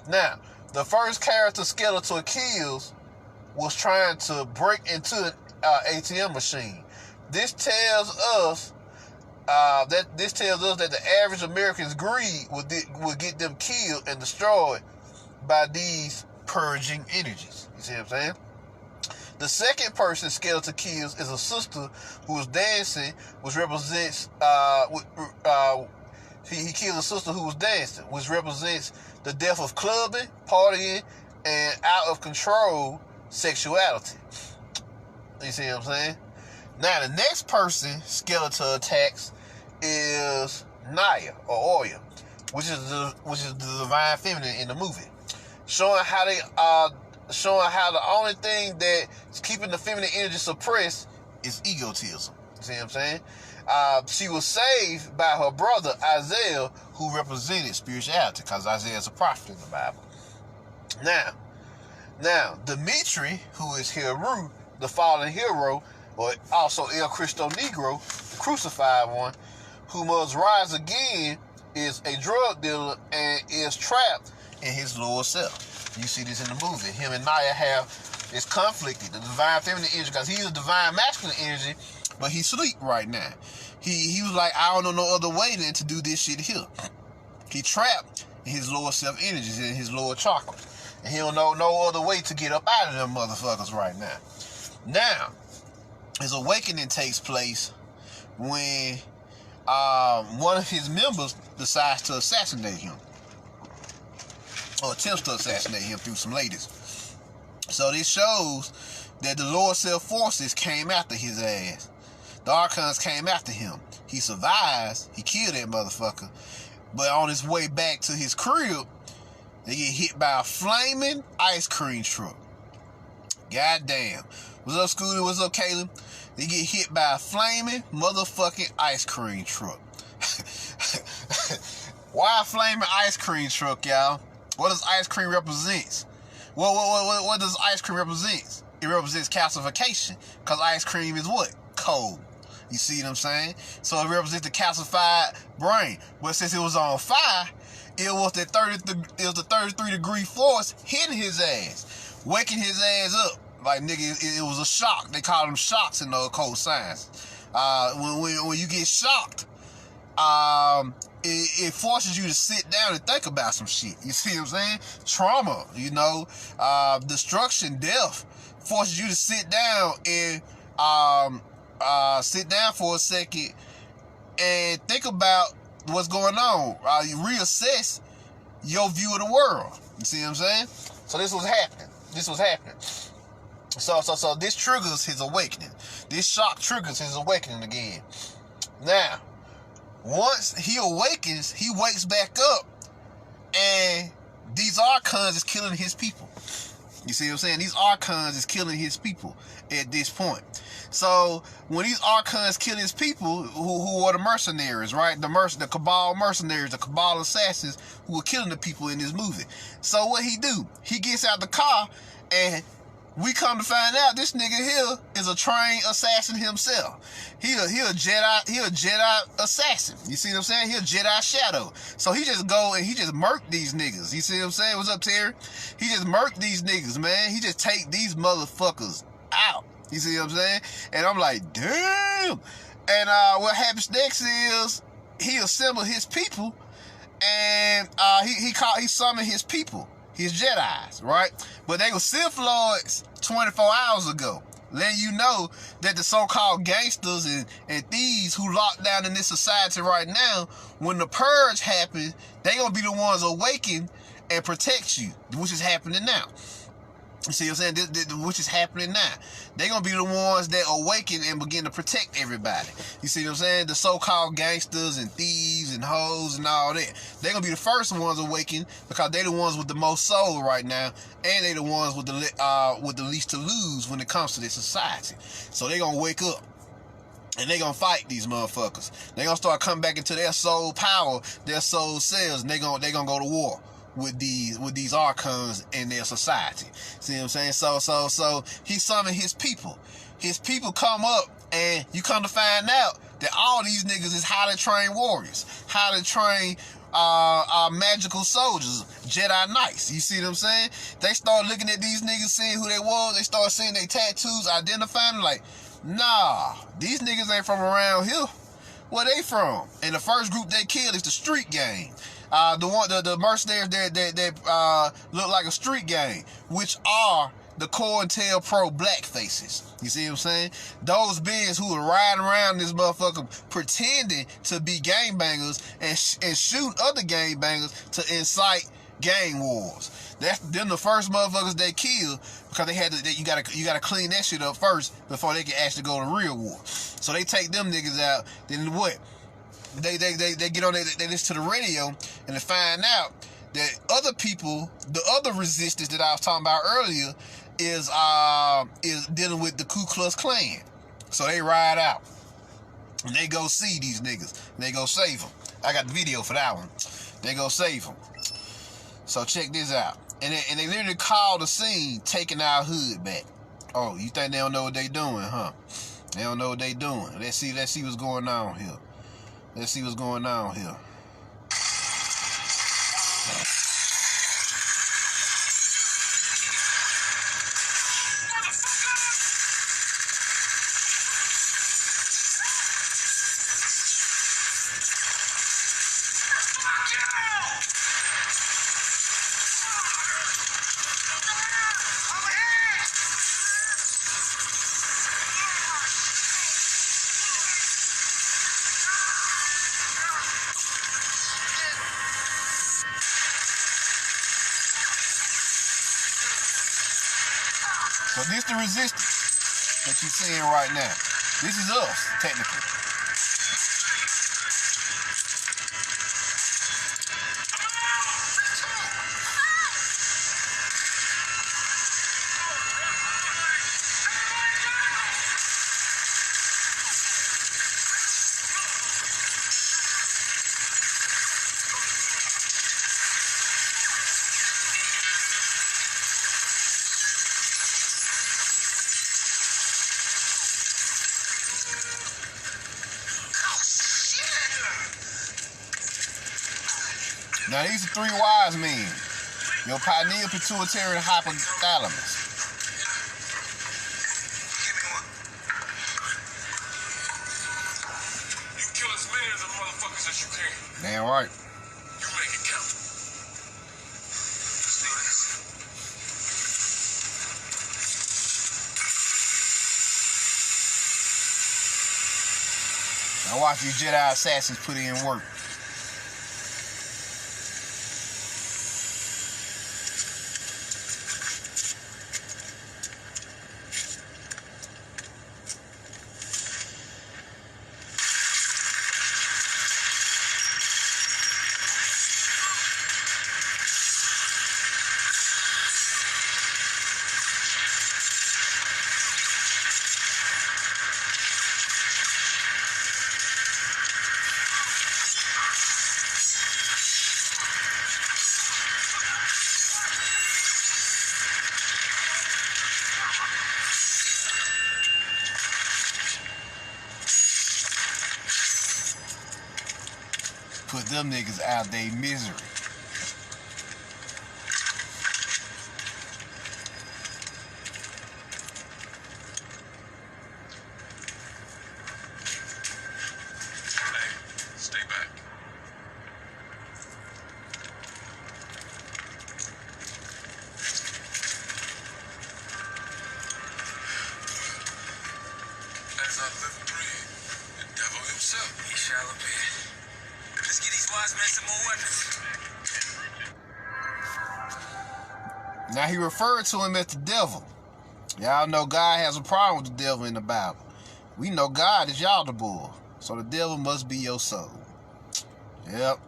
Now, the first character Skeletor kills was trying to break into an ATM machine. This tells us that the average American's greed will get them killed and destroyed by these purging energies. You see what I'm saying? The second person Skeletor kills is a sister who was dancing, which represents he kills a sister who was dancing, which represents the death of clubbing, partying, and out of control sexuality. You see what I'm saying? Now, the next person Skeletor attacks is Naya, or Oya, which is the divine feminine in the movie, showing how the only thing that's keeping the feminine energy suppressed is egotism. You see what I'm saying? She was saved by her brother Isaiah, who represented spirituality, because Isaiah is a prophet in the Bible. Now, Dimitri, who is Heru, the fallen hero, or also El Cristo Negro, the crucified one, who must rise again, is a drug dealer and is trapped in his lower self. You see this in the movie. Him and Naya have this conflicted, the divine feminine energy, because he's a divine masculine energy, but he's asleep right now. He was like, I don't know no other way than to do this shit here. He trapped in his lower self energies, in his lower chakras. And he don't know no other way to get up out of them motherfuckers right now. Now, his awakening takes place when one of his members decides to assassinate him, or attempts to assassinate him through some ladies. So this shows that the lower self forces came after his ass. The Archons came after him. He survives. He killed that motherfucker. But on his way back to his crib, they get hit by a flaming ice cream truck. Goddamn. What's up, Scooter? What's up, Caleb? They get hit by a flaming motherfucking ice cream truck. Why a flaming ice cream truck, y'all? What does ice cream represent? What does ice cream represent? It represents calcification, because ice cream is what? Cold. You see what I'm saying? So it represents the calcified brain. But since it was on fire, it was the 33 degree force hitting his ass, waking his ass up. Like, nigga, it was a shock. They call them shocks in the occult science. When you get shocked, it forces you to sit down and think about some shit. You see what I'm saying? Trauma, destruction, death forces you to sit down and sit down for a second and think about what's going on. You reassess your view of the world. You see what I'm saying? So this was happening. So this triggers his awakening. This shock triggers his awakening again. Now, once he awakens, he wakes back up, and these Archons is killing his people. You see what I'm saying? These Archons is killing his people at this point. So when these Archons kill his people, who are the mercenaries, right? The Cabal mercenaries, the Cabal assassins who are killing the people in this movie. So what he do? He gets out the car, and we come to find out this nigga here is a trained assassin himself. He a Jedi assassin. You see what I'm saying? He a Jedi shadow. So he just go and he just murk these niggas. You see what I'm saying? What's up, Terry? He just murk these niggas, man. He just take these motherfuckers out. You see what I'm saying? And I'm like, damn. And what happens next is he assemble his people, and he summoned his people, his Jedis, right? But they were Sith Lords 24 hours ago, letting you know that the so-called gangsters and thieves who locked down in this society right now, when the purge happens, they gonna be the ones awakened and protect you, which is happening now. You see what I'm saying? Which is happening now. They're going to be the ones that awaken and begin to protect everybody. You see what I'm saying? The so-called gangsters and thieves and hoes and all that. They're going to be the first ones awakened, because they're the ones with the most soul right now, and they're the ones with the least to lose when it comes to this society. So they're going to wake up. And they gonna fight these motherfuckers. They gonna start coming back into their soul power, their soul selves, and they gonna go to war with these archons in their society. See what I'm saying? So he summoned his people. His people come up, and you come to find out that all these niggas is highly trained warriors, highly trained magical soldiers, Jedi Knights. You see what I'm saying? They start looking at these niggas, seeing who they was. They start seeing their tattoos, identifying them like, nah, these niggas ain't from around here. Where they from? And the first group they killed is the street gang. The mercenaries that look like a street gang, which are the COINTELPRO black faces. You see what I'm saying? Those beings who are riding around this motherfucker pretending to be gangbangers and shooting other gangbangers to incite gang wars. That's them the first motherfuckers they killed, because they had to. You gotta clean that shit up first before they can actually go to real war. So they take them niggas out. Then what? They get on. They listen to the radio and they find out that other people, the other resistance that I was talking about earlier, is dealing with the Ku Klux Klan. So they ride out and they go see these niggas. And they go save them. I got the video for that one. They go save them. So check this out. And they literally call the scene taking our hood back. Oh, you think they don't know what they doing, huh? They don't know what they doing. Let's see what's going on here. Let's see what's going on here. So this the resistance that you're seeing right now. This is us, technically. Now these are three wise men. Your pineal, pituitary, and hypothalamus. Give me one. You kill as many of the motherfuckers as you can. Damn right. You make it count. Let's do this. Now watch these Jedi assassins put in work. Put them niggas out their misery. Hey, stay back. As I live and breathe, the devil himself. He shall appear. Let's get these wise men some more weapons. Now he referred to him as the devil. Y'all know God has a problem with the devil in the Bible. We know God is y'all the bull. So the devil must be your soul. Yep.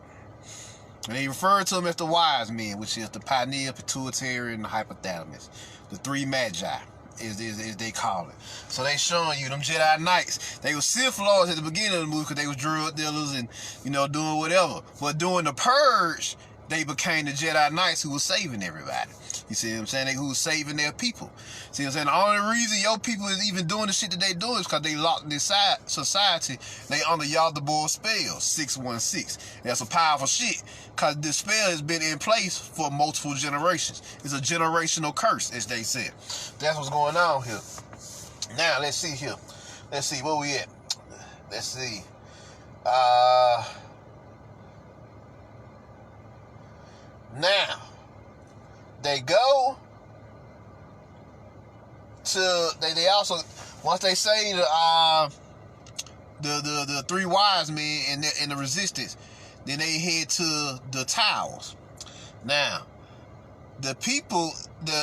And he referred to him as the wise men, which is the pineal, pituitary, and the hypothalamus. The three magi. as they call it. So they showing you them Jedi Knights. They were Sith Lords at the beginning of the movie because they was drug dealers and, you know, doing whatever. But during the Purge, they became the Jedi Knights who was saving everybody. You see what I'm saying? Who was saving their people. See what I'm saying? The only reason your people is even doing the shit that they doing is because they locked in this society. They under Yaldabaoth spell, 616. That's a powerful shit because this spell has been in place for multiple generations. It's a generational curse, as they said. That's what's going on here. Now, let's see here. Let's see, where we at? Let's see. Now, they go to, they also, once they say the three wise men and the resistance, then they head to the towers. Now, the people, the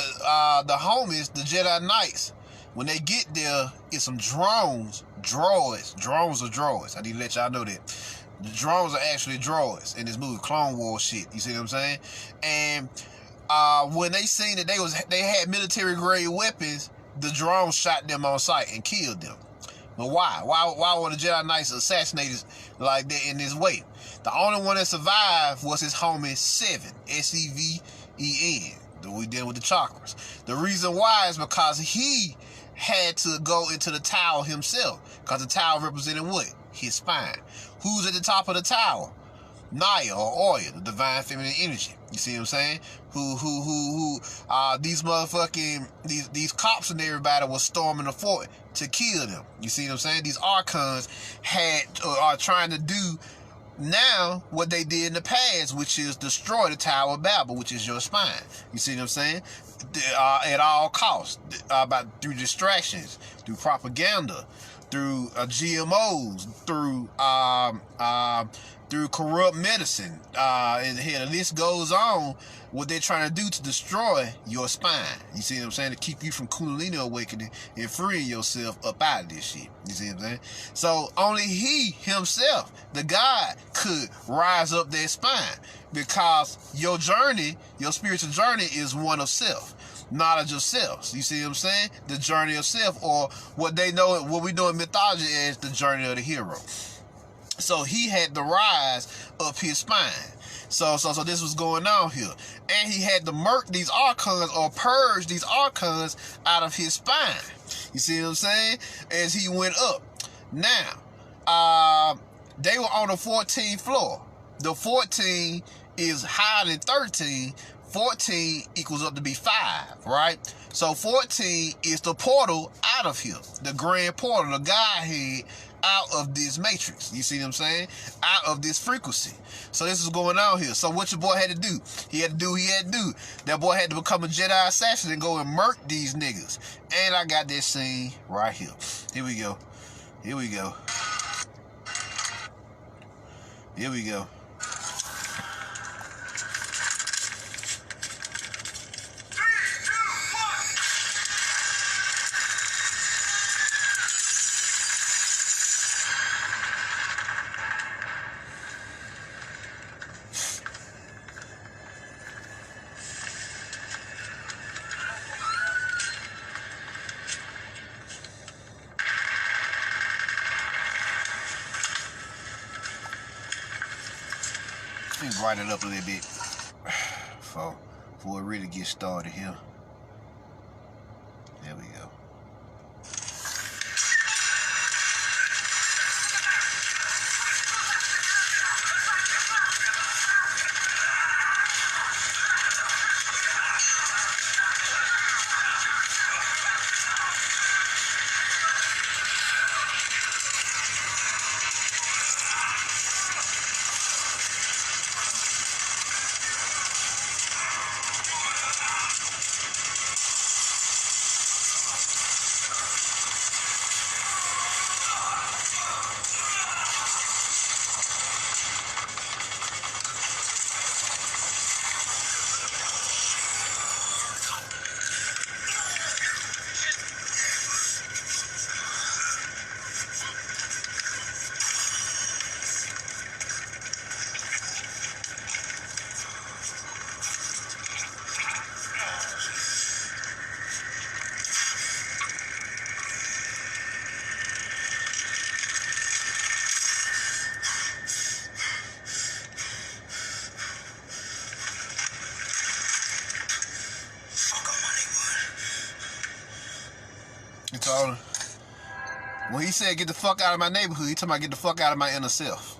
homies, the Jedi Knights, when they get there, it's some drones are droids. I need to let y'all know that. The drones are actually droids in this movie, Clone Wars shit. You see what I'm saying? And when they seen that they had military grade weapons, the drones shot them on sight and killed them. But why? Why were the Jedi Knights assassinated like that in this way? The only one that survived was his homie Seven, S-E-V-E-N. We deal with the chakras. The reason why is because he had to go into the tower himself, because the tower represented what? His spine. Who's at the top of the tower? Naya or Oya, the divine feminine energy. You see what I'm saying? These motherfucking, these cops and everybody was storming the fort to kill them. You see what I'm saying? These archons are trying to do now what they did in the past, which is destroy the Tower of Babel, which is your spine. You see what I'm saying? At all costs, through distractions, through propaganda, through GMOs, through corrupt medicine, and the list goes on. What they're trying to do to destroy your spine. You see what I'm saying? To keep you from Kundalini awakening and freeing yourself up out of this shit. You see what I'm saying? So only he himself, the God, could rise up that spine, because your journey, your spiritual journey, is one of self, knowledge of self. You see what I'm saying? The journey of self, or what we know in mythology as the journey of the hero. So he had to rise up his spine. So this was going on here. And he had to murk these archons, or purge these archons out of his spine. You see what I'm saying? As he went up. Now, they were on the 14th floor. The 14 is higher than 13. 14 equals up to be 5, right? So 14 is the portal out of here. The grand portal, the Godhead out of this matrix. You see what I'm saying? Out of this frequency. So this is going on here. So what your boy had to do? He had to do. That boy had to become a Jedi assassin and go and murk these niggas. And I got this scene right here. Here we go. Here we go. Here we go. Let me brighten it up a little bit before it really gets started here. There we go. told him. When he said get the fuck out of my neighborhood, he talking about get the fuck out of my inner self.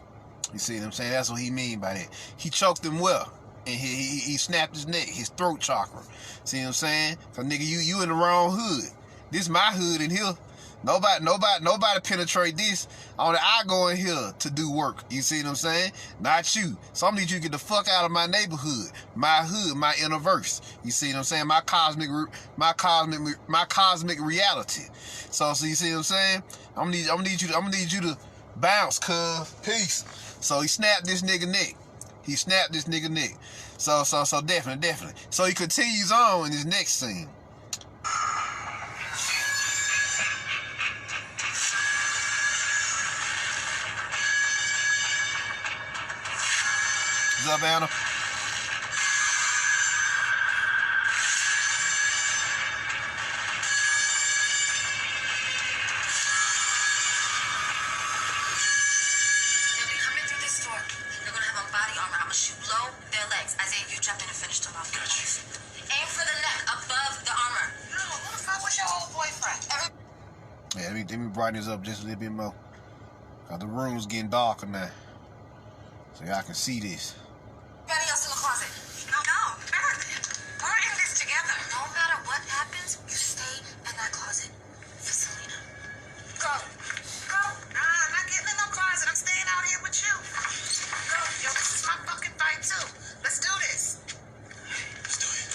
You see what I'm saying? That's what he mean by that. He choked him well. And he snapped his neck, his throat chakra. See what I'm saying? So nigga, you in the wrong hood. This my hood in here. Nobody penetrate this. Only I go in here to do work. You see what I'm saying? Not you. So I need you to get the fuck out of my neighborhood, my hood, my inner verse. You see what I'm saying? My cosmic reality. So you see what I'm saying? I'm gonna need you to bounce, cuz. Peace. So he snapped this nigga neck. So definitely. So he continues on in his next scene. What's up, Anna? Let me brighten this up just a little bit more. Cause the room's getting darker now. So y'all can see this. Anybody else in the closet? No, we're in this together. No matter what happens, you stay in that closet. For Selena. Go. I'm not getting in no closet. I'm staying out here with you. Go. Yo, this is my fucking fight too. Let's do this. Let's do it.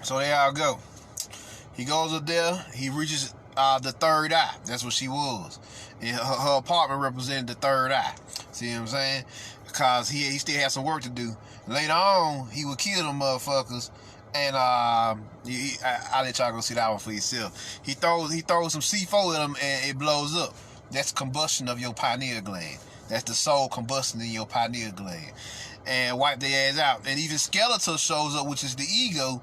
So there y'all go. He goes up there. He reaches the third eye. That's what she was. And her apartment represented the third eye. See what I'm saying? Because he still has some work to do. Later on, he would kill them motherfuckers. And I'll let y'all go see that one for yourself. He throws some C4 at them and it blows up. That's combustion of your pineal gland. That's the soul combusting in your pineal gland. And wipe their ass out. And even Skeletor shows up, which is the ego,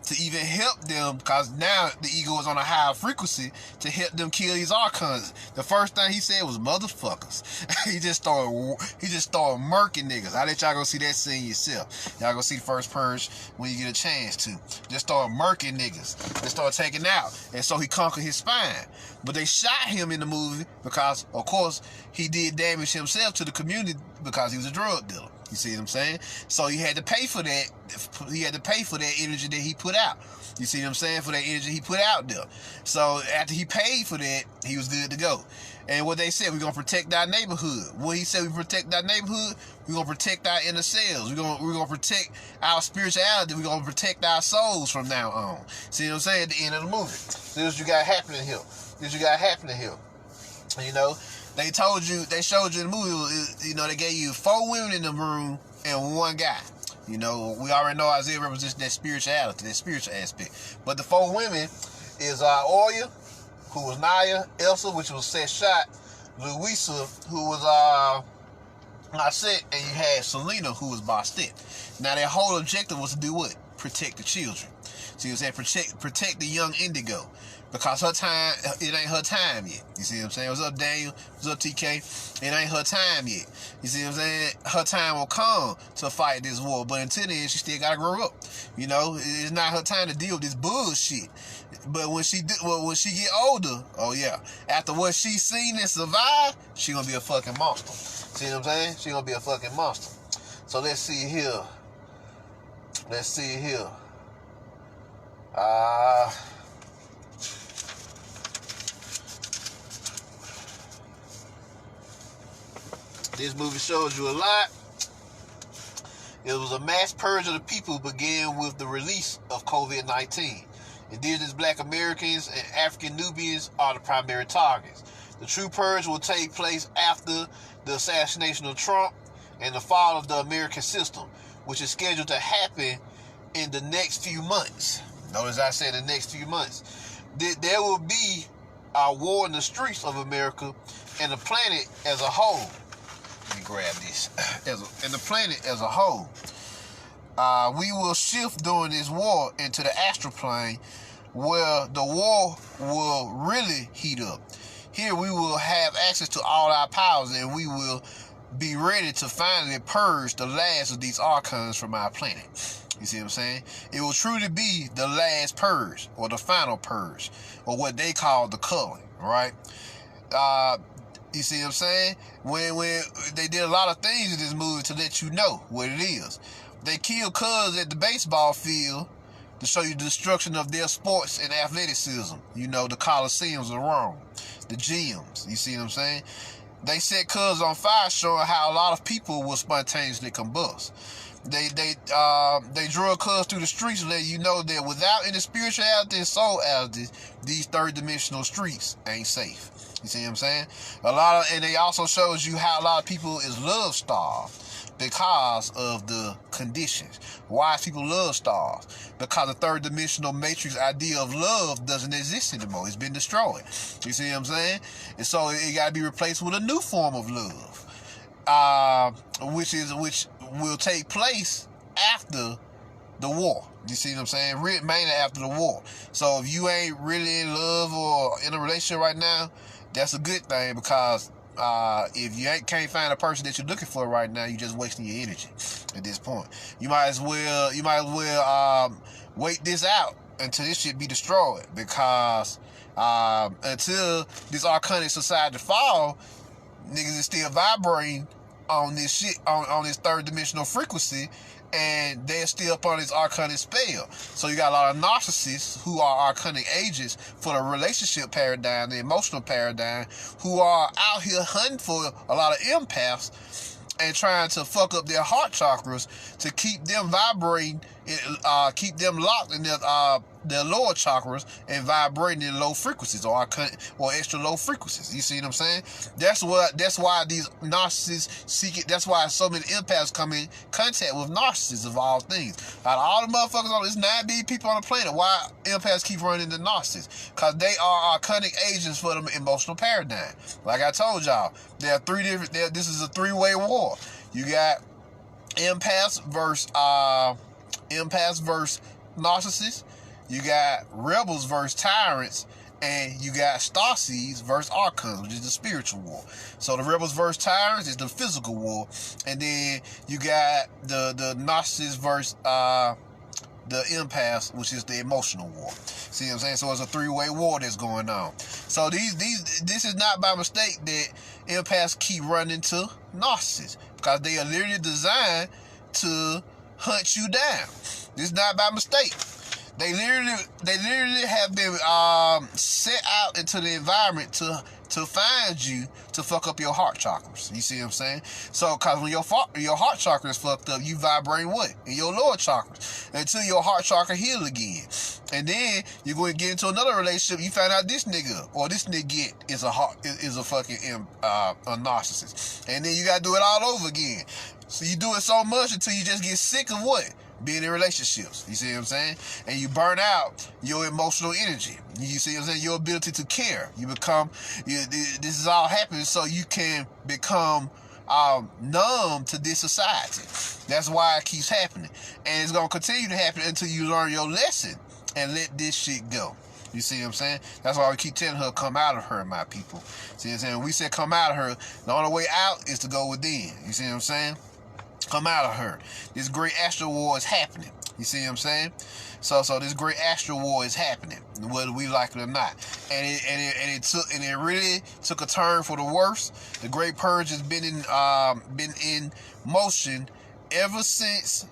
to even help them, because now the ego is on a higher frequency to help them kill these archons. The first thing he said was motherfuckers. he just started murking niggas. I'll let y'all go see that scene yourself. Y'all go see the first Purge when you get a chance to. Just started murking niggas. They started taking out. And so he conquered his spine. But they shot him in the movie because, of course, he did damage himself to the community because he was a drug dealer. You see what I'm saying? So he had to pay for that. He had to pay for that energy that he put out. You see what I'm saying? For that energy he put out there. So after he paid for that, he was good to go. And what they said, we're going to protect our neighborhood. What he said, we protect our neighborhood, we're going to protect our inner selves. We're going to protect our spirituality. We're going to protect our souls from now on. See what I'm saying? At the end of the movie. This is what you got happening here. You know, they showed you in the movie, you know, they gave you 4 women in the room and 1 guy. You know, we already know Isaiah represents that spirituality, that spiritual aspect. But the 4 women is Oya, who was Naya, Elsa, which was Set Shot, Louisa, who was I said, and you had Selena, who was bossed in. Now, their whole objective was to do what? Protect the children. So you said protect the young Indigo. Because her time, it ain't her time yet. You see what I'm saying? What's up, Daniel? What's up, TK? It ain't her time yet. You see what I'm saying? Her time will come to fight this war. But until then, she still gotta grow up. You know, it's not her time to deal with this bullshit. But when she get older, oh yeah, after what she seen and survived, she gonna be a fucking monster. See what I'm saying? She gonna be a fucking monster. So let's see here. This movie shows you a lot. It was a mass purge of the people began with the release of COVID-19. Indigenous Black Americans and African Nubians are the primary targets. The true purge will take place after the assassination of Trump and the fall of the American system, which is scheduled to happen in the next few months. Notice I said the next few months. There will be a war in the streets of America and the planet as a whole. Let me grab this. And the planet as a whole. We will shift during this war into the astral plane where the war will really heat up. Here we will have access to all our powers and we will be ready to finally purge the last of these archons from our planet. You see what I'm saying? It will truly be the last purge or the final purge or what they call the culling, right? You see what I'm saying? When they did a lot of things in this movie to let you know what it is. They killed Cuz at the baseball field to show you the destruction of their sports and athleticism. You know, the Coliseums are wrong. The gyms. You see what I'm saying? They set Cuz on fire, showing how a lot of people will spontaneously combust. They drug Cuz through the streets, letting you know that without any spirituality and soulity, these third-dimensional streets ain't safe. You see what I'm saying? And they also shows you how a lot of people is love starved because of the conditions. Why is people love starved? Because the third dimensional matrix idea of love doesn't exist anymore. It's been destroyed. You see what I'm saying? And so it got to be replaced with a new form of love, which will take place after the war. You see what I'm saying? Mainly after the war. So if you ain't really in love or in a relationship right now, that's a good thing, because if you can't find a person that you're looking for right now, you're just wasting your energy at this point. You might as well wait this out until this shit be destroyed, because until this archonic society fall, niggas is still vibrating on this shit, on this third dimensional frequency, and they're still up on this archonic spell. So you got a lot of narcissists who are archonic agents for the relationship paradigm, the emotional paradigm, who are out here hunting for a lot of empaths and trying to fuck up their heart chakras to keep them vibrating, keep them locked in their lower chakras and vibrating in low frequencies or extra low frequencies. You see what I'm saying? That's why these narcissists seek it. That's why so many empaths come in contact with narcissists of all things. Out of all the motherfuckers on this 9 billion people on the planet, why empaths keep running into narcissists? Because they are archonic agents for the emotional paradigm. Like I told y'all, there are three different. This is a three-way war. You got empaths versus narcissists. You got rebels versus tyrants, and you got starseeds versus archons, which is the spiritual war. So the rebels versus tyrants is the physical war, and then you got the narcissists versus the empaths, which is the emotional war. See what I'm saying? So it's a three-way war that's going on. So this is not by mistake that empaths keep running into narcissists, because they are literally designed to hunt you down. This is not by mistake. They literally have been set out into the environment to find you, to fuck up your heart chakras. You see what I'm saying? So, because when your heart chakra is fucked up, you vibrate what? In your lower chakras until your heart chakra heal again. And then you're going to get into another relationship. You find out this nigga or this nigga is a fucking a narcissist. And then you got to do it all over again. So you do it so much until you just get sick of what? Being in relationships. You see what I'm saying? And you burn out your emotional energy. You see what I'm saying? Your ability to care. This is all happening so you can become numb to this society. That's why it keeps happening. And it's going to continue to happen until you learn your lesson and let this shit go. You see what I'm saying? That's why we keep telling her, come out of her, my people. See what I'm saying? When we said come out of her, the only way out is to go within. You see what I'm saying? Come out of her. This great astral war is happening. You see what I'm saying? So this great astral war is happening, whether we like it or not. And it really took a turn for the worse. The Great Purge has been in motion ever since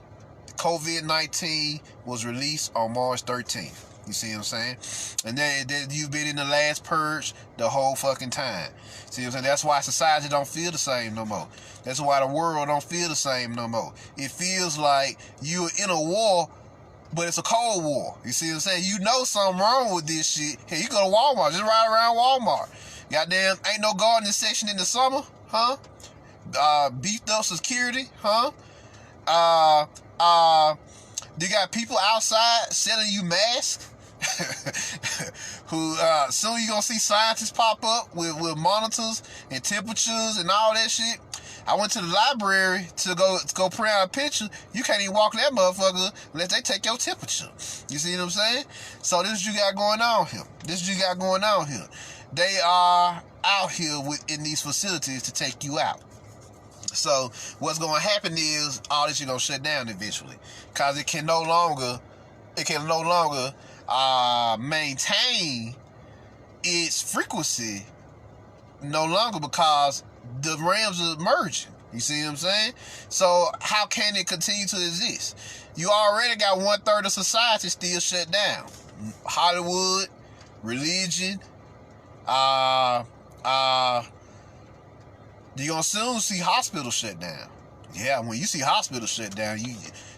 COVID-19 was released on March 13th. You see what I'm saying? And then you've been in the last purge the whole fucking time. See what I'm saying? That's why society don't feel the same no more. That's why the world don't feel the same no more. It feels like you're in a war, but it's a cold war. You see what I'm saying? You know something wrong with this shit. Hey, you go to Walmart, just ride around Walmart. Goddamn, ain't no gardening section in the summer, huh? Beefed up security, huh? You got people outside selling you masks. Who soon you gonna see scientists pop up with monitors and temperatures and all that shit. I went to the library to go print out a picture. You can't even walk that motherfucker unless they take your temperature. You see what I'm saying? So this is what you got going on here. They are out here in these facilities to take you out. So what's going to happen is all this shit going to shut down eventually, because it can no longer maintain its frequency no longer, because the realms are merging. You see what I'm saying? So how can it continue to exist? You already got 1/3 of society still shut down. Hollywood, religion, you're gonna soon see hospitals shut down. Yeah, when you see hospitals shut down,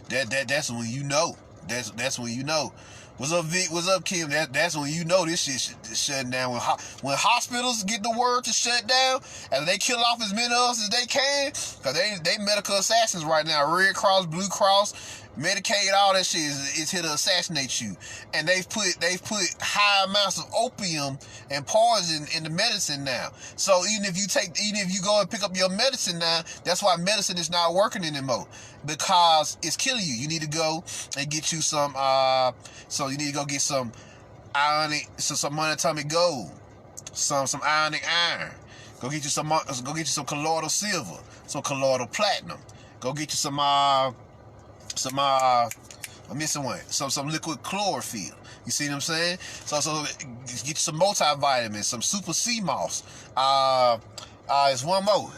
that's when you know. That's when you know. What's up, Vic? What's up, Kim? That's when you know this shit shutting down. When hospitals get the word to shut down, and they kill off as many of us as they can, because they medical assassins right now. Red Cross, Blue Cross, Medicaid, all that shit is here to assassinate you. And they've put high amounts of opium and poison in the medicine now. So even if you go and pick up your medicine now, that's why medicine is not working anymore, because it's killing you. You need to go and get you some you need to go get some monatomic gold, some ionic iron. Go get you some colloidal silver, some colloidal platinum. Go get you some I'm missing one. Some liquid chlorophyll. You see what I'm saying? So get you some multivitamins, some super sea moss. It's one more.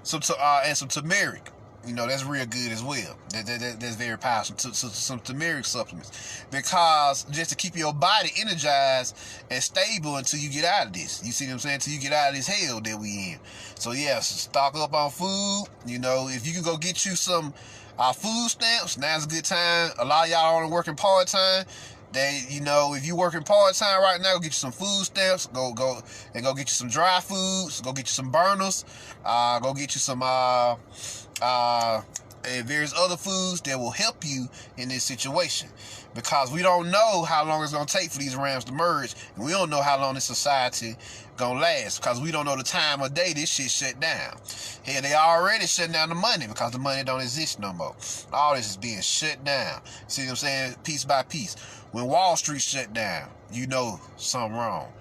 And some turmeric. You know, that's real good as well. That's very powerful. Some turmeric supplements, because just to keep your body energized and stable until you get out of this. You see what I'm saying? Until you get out of this hell that we in. So yeah, stock up on food. You know, if you can go get you some food stamps, now's a good time. A lot of y'all are only working part-time. If you working part-time right now, go get you some food stamps. Go get you some dry foods. Go get you some burners. Go get you some and various other foods that will help you in this situation, because we don't know how long it's going to take for these realms to merge, and we don't know how long this society going to last, because we don't know the time of day this shit shut down. Hell, they already shutting down the money, because the money don't exist no more. All this is being shut down. See what I'm saying? Piece by piece. When Wall Street shut down, you know something wrong.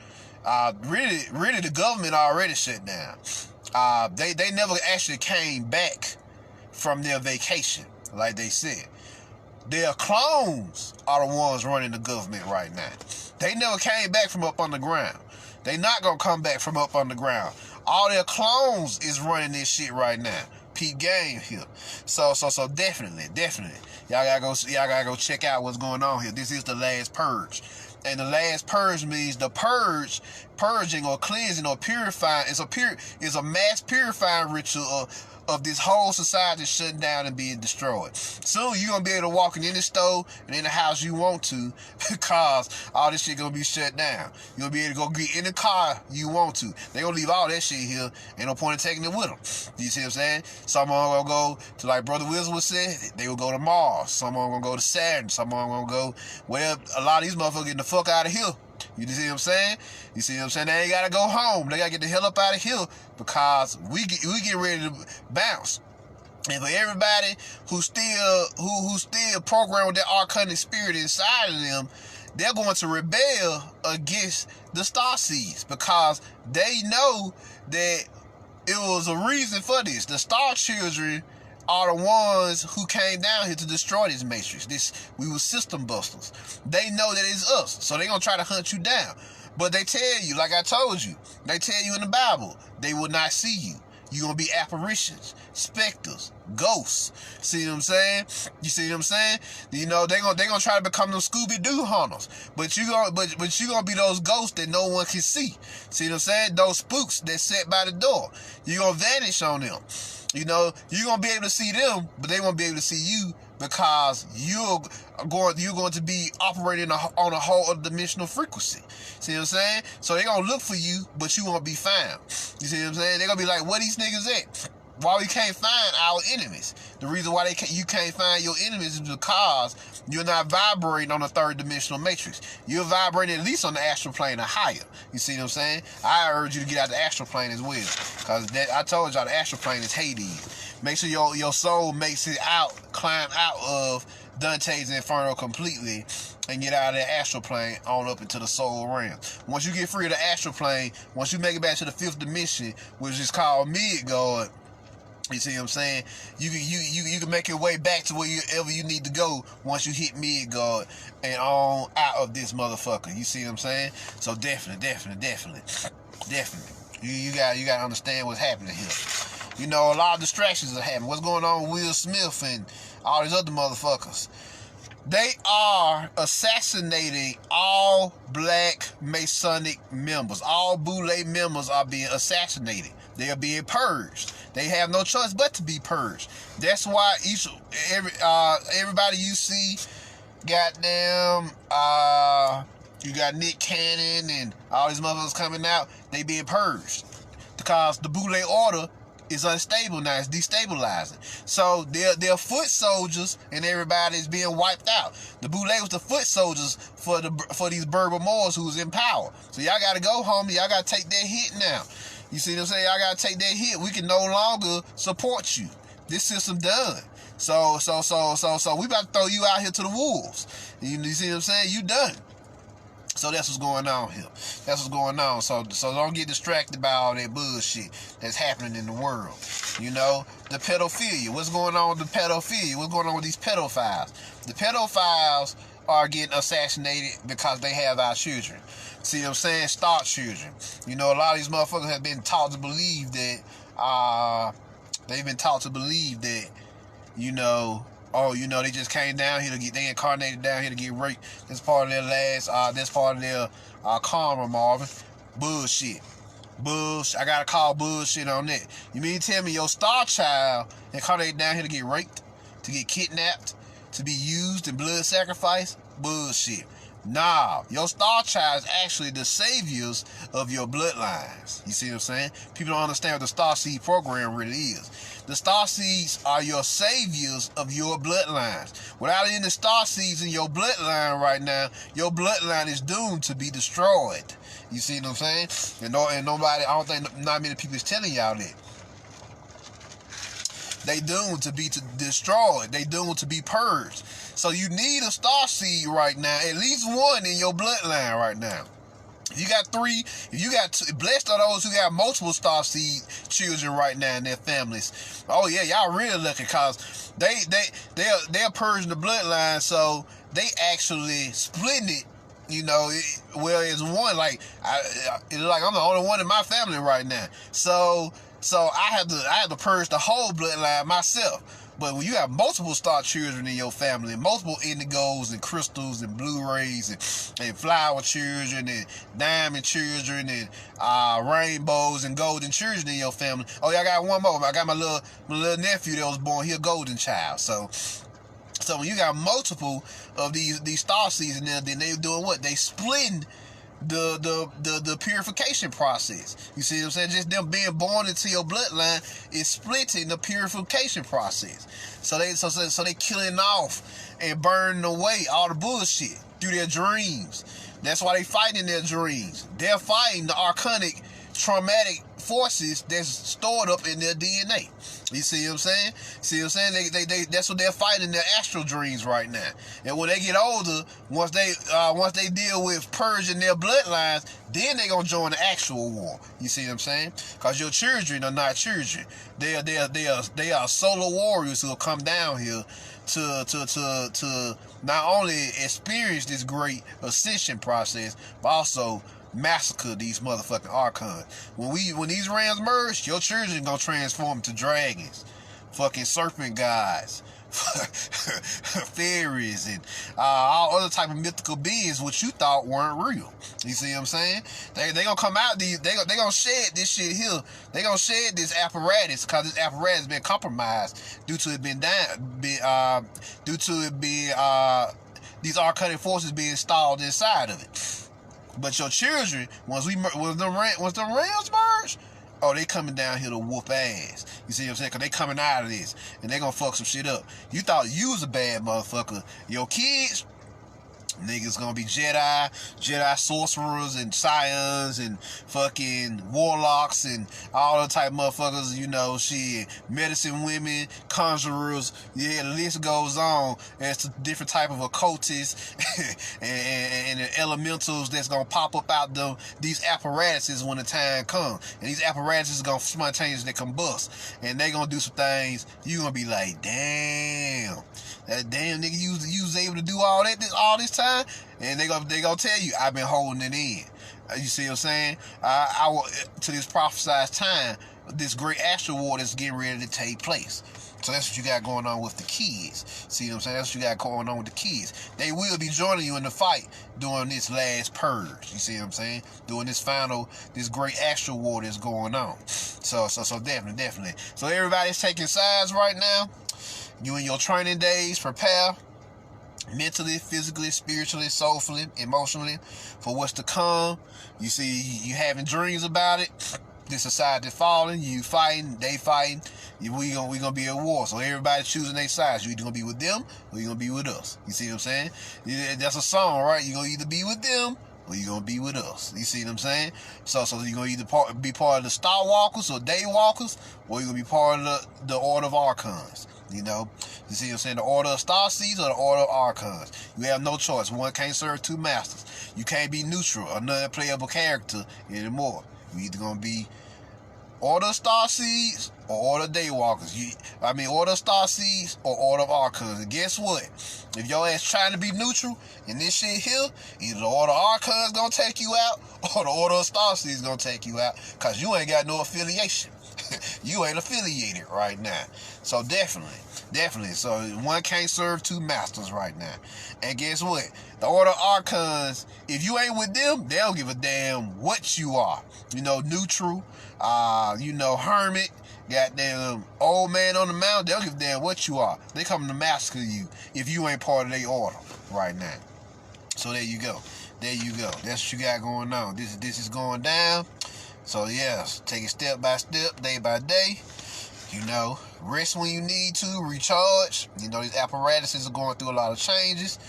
Really, the government already shut down. They never actually came back from their vacation, like they said. Their clones are the ones running the government right now. They never came back from up underground. They not gonna come back from up underground. All their clones is running this shit right now. Peep game here. So definitely. Y'all gotta go check out what's going on here. This is the last purge. And the last purge means the purging or cleansing or purifying. It's a mass purifying ritual of this whole society shutting down and being destroyed. Soon you're gonna be able to walk in any store and in the house you want to, because all this shit gonna be shut down. You're gonna be able to go get in the car you want to. They gonna leave all that shit here. Ain't no point in taking it with them. You see what I'm saying? Some of them gonna go to, like Brother Wilson was saying, they will go to Mars. Some of them gonna go to Saturn. Some of them gonna go where a lot of these motherfuckers getting the fuck out of here. You see what I'm saying? You see what I'm saying? They ain't gotta go home. They gotta get the hell up out of here because we get ready to bounce. And for everybody who still programmed with that archonic spirit inside of them, they're going to rebel against the Starseeds because they know that it was a reason for this. The Star Children are the ones who came down here to destroy this matrix. We were system busters. They know that it's us, so they're going to try to hunt you down. But they tell you, like I told you, they tell you in the Bible, they will not see you. You're going to be apparitions, specters, ghosts. See what I'm saying? You see what I'm saying? You know, they're gonna try to become them Scooby-Doo hunters. But you're gonna be those ghosts that no one can see. See what I'm saying? Those spooks that sit by the door. You're gonna vanish on them. You know, you're gonna be able to see them, but they won't be able to see you because you're going to be operating on a whole other dimensional frequency. See what I'm saying? So they're going to look for you, but you won't be found. You see what I'm saying? They're going to be like, where these niggas at? Why we can't find our enemies? The reason why you can't find your enemies is because you're not vibrating on the third dimensional matrix. You're vibrating at least on the astral plane or higher. You see what I'm saying? I urge you to get out the astral plane as well. Because I told y'all the astral plane is Hades. Make sure your soul makes it out, climb out of Dante's Inferno completely and get out of that astral plane on up into the soul realm. Once you get free of the astral plane, once you make it back to the fifth dimension, which is called Midgard, you see what I'm saying? You can make your way back to wherever you need to go once you hit Midgard and on out of this motherfucker. You see what I'm saying? So definitely. You gotta understand what's happening here. You know, a lot of distractions are happening. What's going on with Will Smith and all these other motherfuckers? They are assassinating all black Masonic members. All Boule members are being assassinated. They are being purged. They have no choice but to be purged. That's why everybody you see, goddamn, you got Nick Cannon and all these motherfuckers coming out, they being purged. Because the Boule order is unstable now. It's destabilizing. So they're foot soldiers and everybody is being wiped out. The Boule was the foot soldiers for these Berber Moors who was in power. So y'all got to go home. Y'all got to take that hit now. You see what I'm saying? Y'all got to take that hit. We can no longer support you. This system done. So we about to throw you out here to the wolves. You see what I'm saying? You done. So that's what's going on here. That's what's going on. So don't get distracted by all that bullshit that's happening in the world. You know, the pedophilia. What's going on with the pedophilia? What's going on with these pedophiles? The pedophiles are getting assassinated because they have our children. See what I'm saying? Star children. You know, a lot of these motherfuckers have been taught to believe that, you know, oh, you know, they just came down here they incarnated down here to get raped. That's part of their that's part of their karma, Marvin. Bullshit. I gotta call bullshit on that. You mean to tell me your star child incarnated down here to get raped, to get kidnapped, to be used in blood sacrifice? Bullshit. Nah, your star child is actually the saviors of your bloodlines. You see what I'm saying? People don't understand what the Star Seed program really is. The Star Seeds are your saviors of your bloodlines. Without any Star Seeds in your bloodline right now, your bloodline is doomed to be destroyed. You see what I'm saying? And nobody, I don't think not many people is telling y'all that. They doomed to be destroyed. They doomed to be purged. So you need a star seed right now, at least one in your bloodline right now. If you got three, if you got two, blessed are those who got multiple star seed children right now in their families. Oh yeah, y'all really lucky because they're purging the bloodline, so they actually splitting it. You know, it's one like it's like I'm the only one in my family right now. So I have to purge the whole bloodline myself. But when you have multiple star children in your family, multiple indigos and crystals and Blu-rays and flower children and diamond children and rainbows and golden children in your family. Oh, y'all got one more. I got my little nephew that was born. He a golden child. So when you got multiple of these star seeds in there, then they doing what? They splitting the purification process. You see what I'm saying? Just them being born into your bloodline is splitting the purification process. So they killing off and burning away all the bullshit through their dreams, That's why they fighting in their dreams. They're fighting the archonic, traumatic forces that's stored up in their DNA. You see what I'm saying? See what I'm saying? They that's what they're fighting in their astral dreams right now. And when they get older, once they deal with purging their bloodlines, then they gonna join the actual war. You see what I'm saying? Cause your children are not children. They are solar warriors who will come down here to not only experience this great ascension process, but also massacre these motherfucking archons. When these realms merge, your children gonna transform to dragons, fucking serpent gods, fairies, and all other type of mythical beings which you thought weren't real. You see what I'm saying? They gonna come out. They gonna shed this shit here. They gonna shed this apparatus because this apparatus been compromised due to it being these archonic forces being installed inside of it. But your children, once the realms merge, oh, they coming down here to whoop ass. You see what I'm saying? Because they coming out of this, and they gonna fuck some shit up. You thought you was a bad motherfucker. Your kids, niggas gonna be Jedi sorcerers and scions and fucking warlocks and all the type of motherfuckers, you know, shit, medicine women, conjurers, yeah, the list goes on as to different type of occultists and the elementals that's gonna pop up out these apparatuses when the time comes. And these apparatuses gonna spontaneously combust. And they gonna do some things, you gonna be like, damn, that damn nigga you was able to do all this time. And they gonna tell you, I've been holding it in. You see what I'm saying? I will, to this prophesied time, this great astral war that's getting ready to take place. So that's what you got going on with the kids. See what I'm saying? That's what you got going on with the kids. They will be joining you in the fight during this last purge. You see what I'm saying? During this great astral war that's going on. So definitely. So everybody's taking sides right now. You in your training days, prepare mentally, physically, spiritually, soulfully, emotionally for what's to come. You see, you having dreams about it. This society falling, you fighting, they fighting. We gonna be at war. So everybody choosing their sides. You either gonna be with them or you gonna be with us. You see what I'm saying? That's a song, right? You gonna either be with them or you gonna be with us. You see what I'm saying? So you gonna either be part of the Star Walkers or Day Walkers, or you gonna be part of the Order of Archons. You know, you see what I'm saying? The Order of Star Seeds or the Order of Archons. You have no choice. One can't serve two masters. You can't be neutral or non-playable character anymore. You either gonna be Order of Star Seeds or Order of Daywalkers. Order of Star Seeds or Order of Archons. And guess what? If your ass trying to be neutral in this shit here, either the Order of Archons gonna take you out or the Order of Star Seeds gonna take you out, because you ain't got no affiliation. You ain't affiliated right now. So definitely. So one can't serve two masters right now. And guess what? The Order of Archons, if you ain't with them, they don't give a damn what you are. You know, neutral, hermit, goddamn old man on the mountain, they don't give a damn what you are. They come to massacre you if you ain't part of their order right now. So there you go. That's what you got going on. This is going down. So yes, take it step by step, day by day. You know, rest when you need to, recharge. You know, these apparatuses are going through a lot of changes.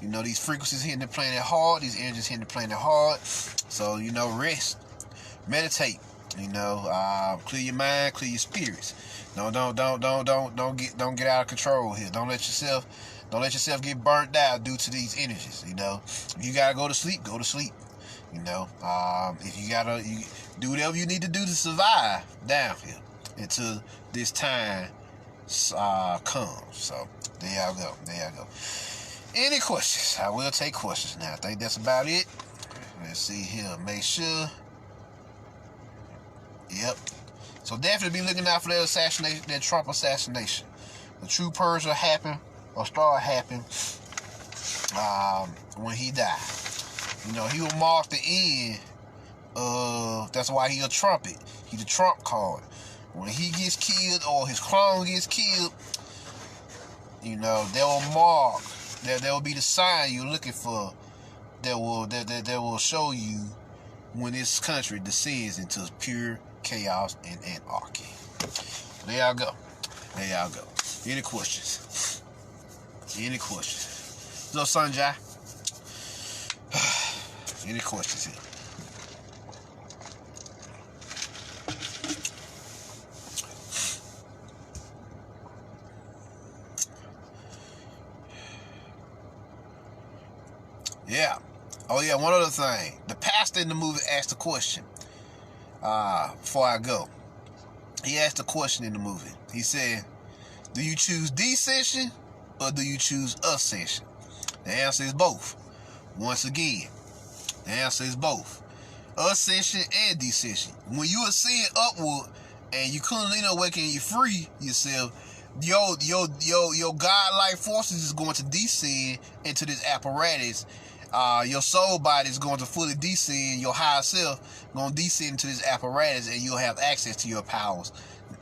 You know, these frequencies hitting the planet hard, these energies hitting the planet hard. So, you know, rest, meditate. You know, clear your mind, clear your spirits. Don't get out of control here. Don't let yourself get burnt out due to these energies. You know, if you gotta go to sleep, go to sleep. You know, if you do whatever you need to do to survive down here until this time comes. So there y'all go. Any questions? I will take questions now. I think that's about it. Let's see here. Make sure. Yep. So definitely be looking out for that assassination, that Trump assassination. The true purge will happen or start happening when he died. You know, he will mark the end of, that's why he a trumpet. He the Trump card. When he gets killed or his clone gets killed, you know, they will mark, there will be the sign you're looking for that will show you when this country descends into pure chaos and anarchy. There y'all go. Any questions? What's up, Sanjay? Any questions here? Yeah. Oh yeah, one other thing. The pastor in the movie asked a question. Before I go. He asked a question in the movie. He said, do you choose descension or do you choose ascension? The answer is both. Once again, the answer is both. Ascension and descension. When you ascend upward and you Kundalini awaken and you free yourself, your godlike forces is going to descend into this apparatus. Your soul body is going to fully descend. Your higher self going to descend into this apparatus, and you'll have access to your powers.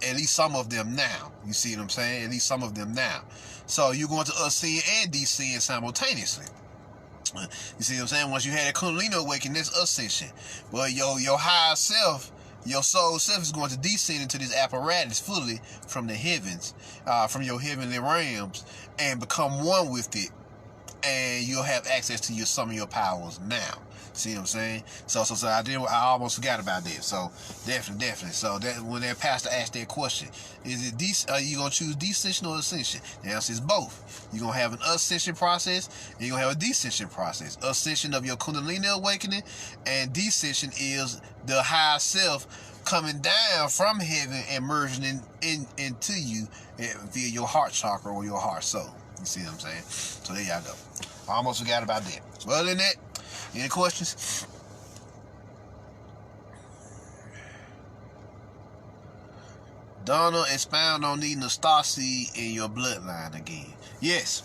At least some of them now. You see what I'm saying? At least some of them now. So you're going to ascend and descend simultaneously. You see what I'm saying? Once you had a Kundalini awakening, that's ascension. But your higher self, your soul self, is going to descend into this apparatus fully from the heavens, from your heavenly realms, and become one with it. And you'll have access to some of your powers now. See what I'm saying? So I almost forgot about that. So definitely. So that when that pastor asked that question, is it you gonna choose descension or ascension? The answer is both. You're gonna have an ascension process and you're gonna have a descension process. Ascension of your Kundalini awakening, and descension is the higher self coming down from heaven and merging into you via your heart chakra or your heart soul. You see what I'm saying? So there y'all go. I almost forgot about that. Well, other than that, any questions? Donna, expound on needing a star seed in your bloodline again. Yes.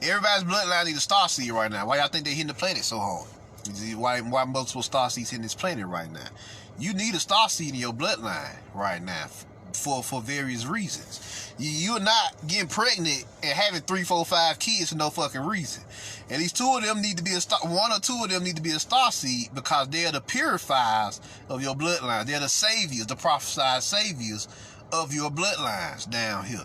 Everybody's bloodline needs a star seed right now. Why y'all think they hitting the planet so hard? Why multiple star seeds hitting this planet right now? You need a star seed in your bloodline right now for various reasons. You're not getting pregnant and having 3, 4, 5 kids for no fucking reason. At least 2 of them need to be a star. 1 or 2 of them need to be a star seed, because they're the purifiers of your bloodline. They're the saviors, the prophesied saviors of your bloodlines down here.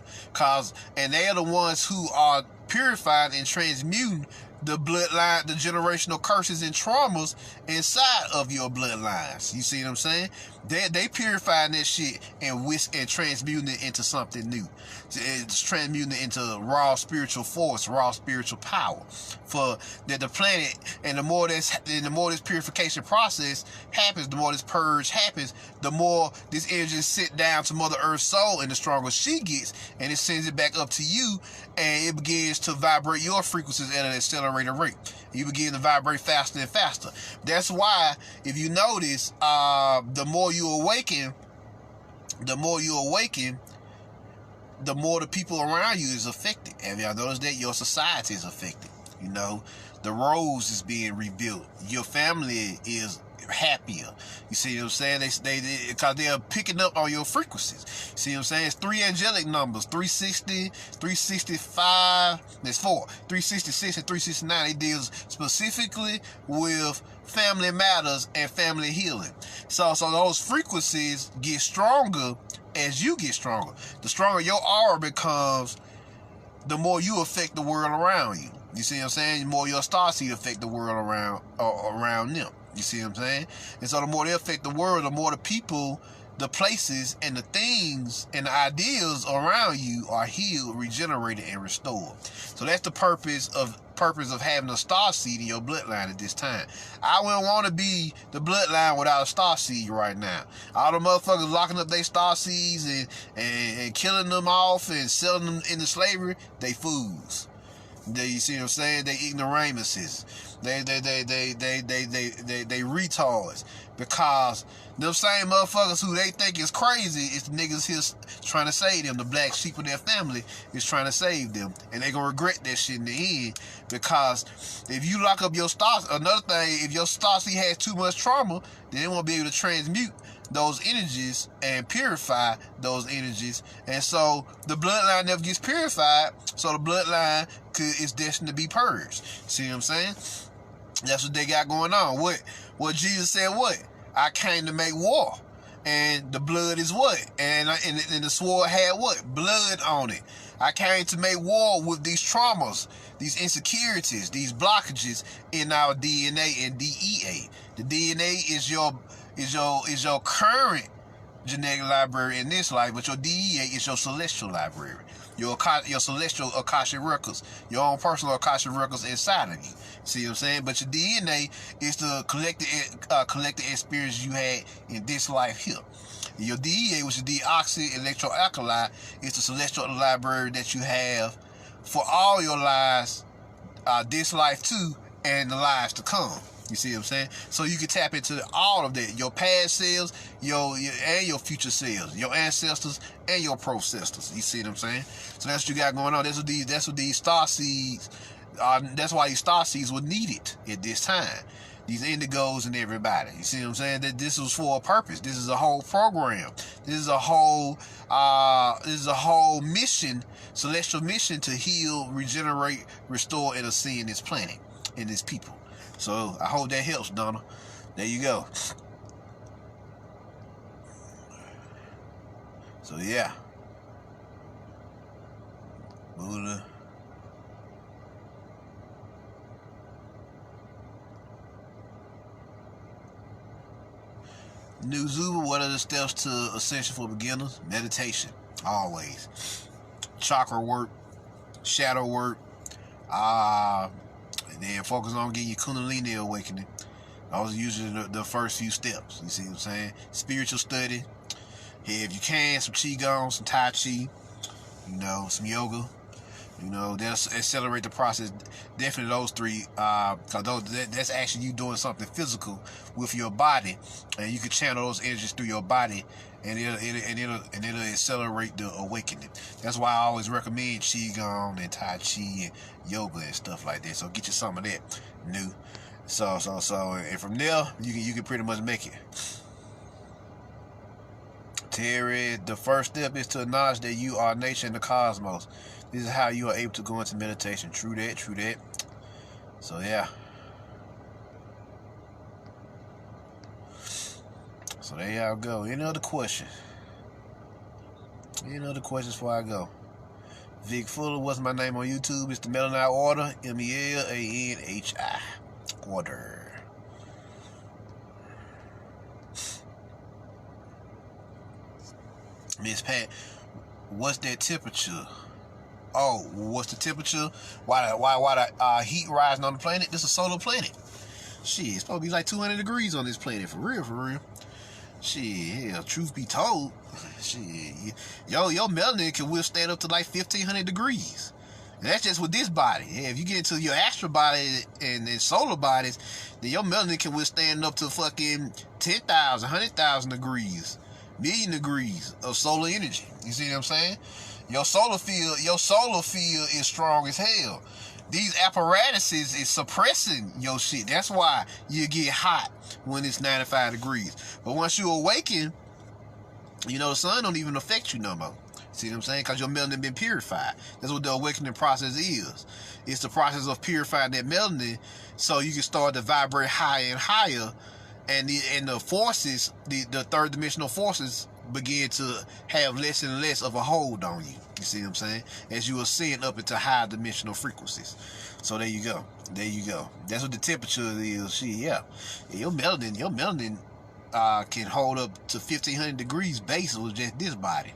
And they're the ones who are purifying and transmuting the bloodline, the generational curses and traumas inside of your bloodlines. You see what I'm saying? They purifying that shit and transmuting it into something new. It's transmuting it into raw spiritual force, raw spiritual power for that the planet. And the more this purification process happens, the more this purge happens, the more this energy sit down to Mother Earth's soul, and the stronger she gets, and it sends it back up to you, and it begins to vibrate your frequencies at an accelerated rate. You begin to vibrate faster and faster. That's why, if you notice, the more you awaken, the more the people around you is affected. Have y'all noticed that? Your society is affected. You know, the roads is being rebuilt. Your family is happier. You see what I'm saying? Because they're picking up on your frequencies. See what I'm saying? It's 3 angelic numbers: 360, 365. There's 4, 366 and 369. It deals specifically with family matters and family healing. So those frequencies get stronger as you get stronger. The stronger your aura becomes, the more you affect the world around you. You see what I'm saying? The more your starseed affect the world around them. You see what I'm saying? And so the more they affect the world, the more the people, the places, and the things and the ideas around you are healed, regenerated, and restored. So that's the purpose of having a star seed in your bloodline at this time. I wouldn't want to be the bloodline without a star seed right now. All the motherfuckers locking up their star seeds and killing them off and selling them into slavery, they fools. You see what I'm saying? They ignoramuses. They retards, because them same motherfuckers who they think is crazy is the niggas here trying to save them. The black sheep of their family is trying to save them, and they gonna regret that shit in the end. Because if you lock up your stars, another thing, if your star seed has too much trauma, then they won't be able to transmute those energies and purify those energies, and so the bloodline never gets purified. So the bloodline is destined to be purged. See what I'm saying? That's what they got going on. What Jesus said? What? I came to make war. And the blood is what? And the sword had what? Blood on it. I came to make war with these traumas, these insecurities, these blockages in our DNA and DEA. The DNA is your current genetic library in this life, but your DEA is your celestial library. Your celestial Akashic records, your own personal Akashic records inside of you. See what I'm saying? But your DNA is the collective experience you had in this life here. Your DEA, which is deoxy electroalkali, is the celestial library that you have for all your lives, this life too, and the lives to come. You see what I'm saying? So you can tap into all of that. Your past selves, and your future selves, your ancestors and your processors. You see what I'm saying? So that's what you got going on. That's what these star seeds. That's why these star seeds were needed at this time. These indigos and everybody. You see what I'm saying? That this was for a purpose. This is a whole program. This is a whole mission, celestial mission to heal, regenerate, restore, and ascend this planet and its people. So I hope that helps, Donna. There you go. So yeah. Buddha. New Zuba, what are the steps to ascension for beginners? Meditation, always. Chakra work, shadow work, and then focus on getting your Kundalini awakening. Those are usually the first few steps. You see what I'm saying? Spiritual study. If you can, some Qigong, some Tai Chi, some yoga. That'll accelerate the process. Definitely those three, because that's actually you doing something physical with your body, and you can channel those energies through your body, and it'll accelerate the awakening. That's why I always recommend Qigong and Tai Chi and yoga and stuff like that. So get you some of that new. So and from there you can pretty much make it. Terry, the first step is to acknowledge that you are nature in the cosmos. This is how you are able to go into meditation. True that. So yeah. So there y'all go. Any other questions? Any other questions before I go? Vic Fuller, what's my name on YouTube? It's the Melanite Order. MELANHI. Order. Miss Pat, what's that temperature? Oh, what's the temperature? Why the heat rising on the planet? This is a solar planet. Shit, it's supposed to be like 200 degrees on this planet. For real. Shit, hell, truth be told, shit, your melanin can withstand up to like 1,500 degrees. And that's just with this body. Yeah, if you get into your astral body and solar bodies, then your melanin can withstand up to fucking 10,000, 100,000 degrees, million degrees of solar energy. You see what I'm saying? Your solar field is strong as hell. These apparatuses is suppressing your shit. That's why you get hot when it's 95 degrees. But once you awaken, the sun don't even affect you no more. See what I'm saying? Because your melanin been purified. That's what the awakening process is. It's the process of purifying that melanin so you can start to vibrate higher and higher, and the forces, the third dimensional forces, begin to have less and less of a hold on you. You see what I'm saying? As you ascend up into higher dimensional frequencies. So there you go. That's what the temperature is. Shit, yeah. Your melanin can hold up to 1,500 degrees base with just this body.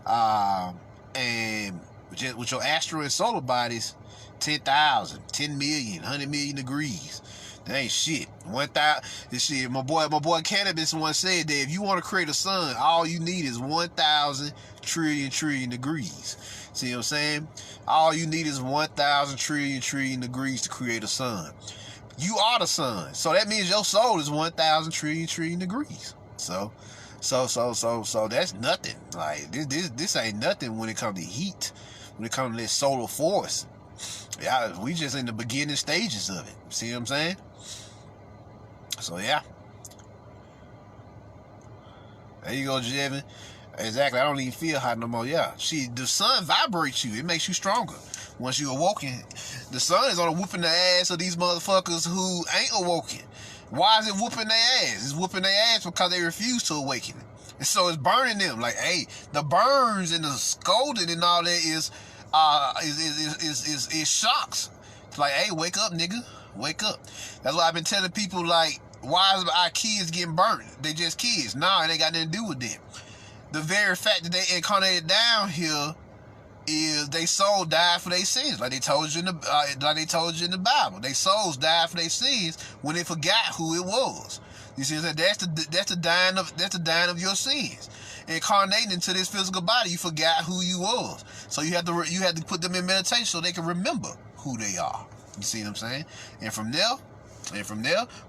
And just with your astral and solar bodies, 10,000, 10 million, 100 million degrees. That ain't shit. 1,000. This shit. My boy Cannabis once said that if you want to create a sun, all you need is 1,000 trillion degrees. See what I'm saying? All you need is 1,000 trillion degrees to create a sun. You are the sun, so that means your soul is 1,000 trillion degrees. So that's nothing. Like this ain't nothing when it comes to heat. When it comes to this solar force. Yeah, we just in the beginning stages of it. See what I'm saying? So yeah. There you go, Jevin. Exactly. I don't even feel hot no more. Yeah. The sun vibrates you. It makes you stronger. Once you awoken, the sun is on whooping the ass of these motherfuckers who ain't awoken. Why is it whooping their ass? It's whooping their ass because they refuse to awaken. And so it's burning them. Like, hey, the burns and the scolding and all that is shocks. It's like, hey, wake up, nigga. Wake up. That's why I've been telling people, like, why is our kids getting burnt? They just kids. Nah, it ain't got nothing to do with that. The very fact that they incarnated down here is they soul died for their sins, like they told you in the Bible. Their souls died for their sins when they forgot who it was. You see what I'm saying? That's the dying of your sins. Incarnating into this physical body, you forgot who you was. So you had to put them in meditation so they can remember who they are. You see what I'm saying? And from there,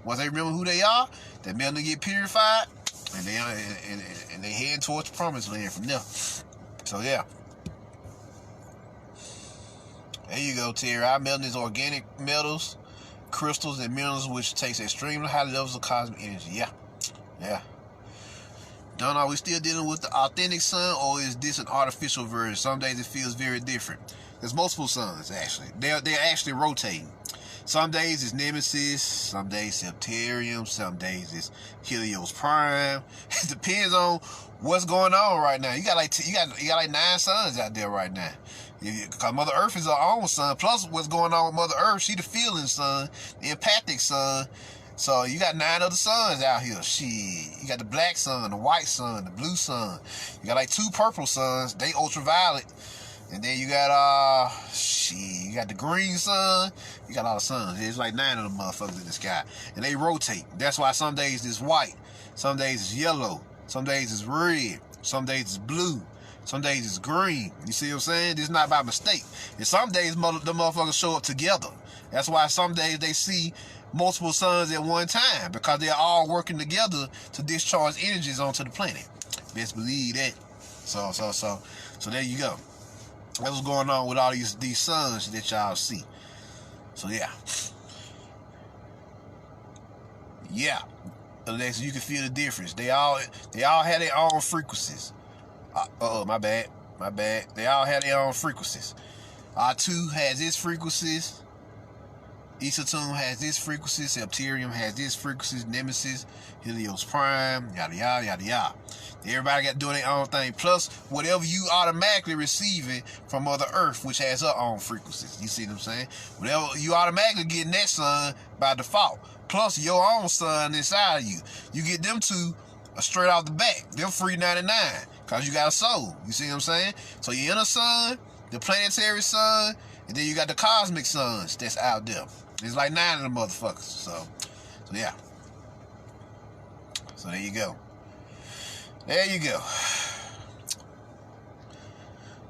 once they remember who they are, that man to get purified, and they head towards the promised land from there. So yeah. There you go, Terry. Our metal is organic metals, crystals, and minerals which takes extremely high levels of cosmic energy. Yeah. Don't know, are we still dealing with the authentic sun, or is this an artificial version? Some days it feels very different. There's multiple suns, actually. They're actually rotating. Some days it's Nemesis, some days Septarium, some days it's Helios Prime. It depends on what's going on right now. You got like 9 suns out there right now. Because Mother Earth is our own sun. Plus what's going on with Mother Earth, she the feeling sun, the empathic sun. So you got 9 other suns out here. Shit. You got the black sun, the white sun, the blue sun. You got like 2 purple suns. They ultraviolet. And then you got you got the green sun. You got all the suns. There's like 9 of them motherfuckers in the sky. And they rotate. That's why some days it's white. Some days it's yellow. Some days it's red. Some days it's blue. Some days it's green. You see what I'm saying? This is not by mistake. And some days the motherfuckers show up together. That's why some days they see multiple suns at one time, because they're all working together to discharge energies onto the planet. Best believe that. So there you go. That's what's going on with all these suns that y'all see. So yeah. Alexa, you can feel the difference. They all have their own frequencies. My bad. They all have their own frequencies. R2 has its frequencies. Isatum has its frequencies. Septarium has its frequencies. Nemesis, Helios Prime, yada yada yada yada. Everybody got doing their own thing. Plus, whatever you automatically receiving from Mother Earth, which has her own frequencies. You see what I'm saying? Whatever you automatically getting that sun by default. Plus your own sun inside of you. You get them two straight off the back. They're free 99 because you got a soul. You see what I'm saying? So your inner sun, the planetary sun, and then you got the cosmic suns that's out there. There's like 9 of them motherfuckers. So yeah. So there you go. There you go.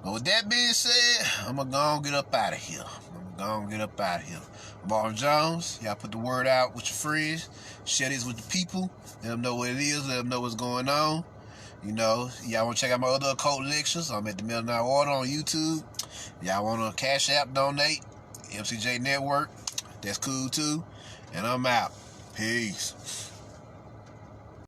But with that being said, I'm going to go and get up out of here. I'm Marvin Jones. Y'all put the word out with your friends. Share this with the people. Let them know what it is. Let them know what's going on. You know, y'all want to check out my other occult lectures. I'm at the Midnight Order on YouTube. Y'all want to Cashapp donate. mcjnetwork. That's cool too. And I'm out. Peace.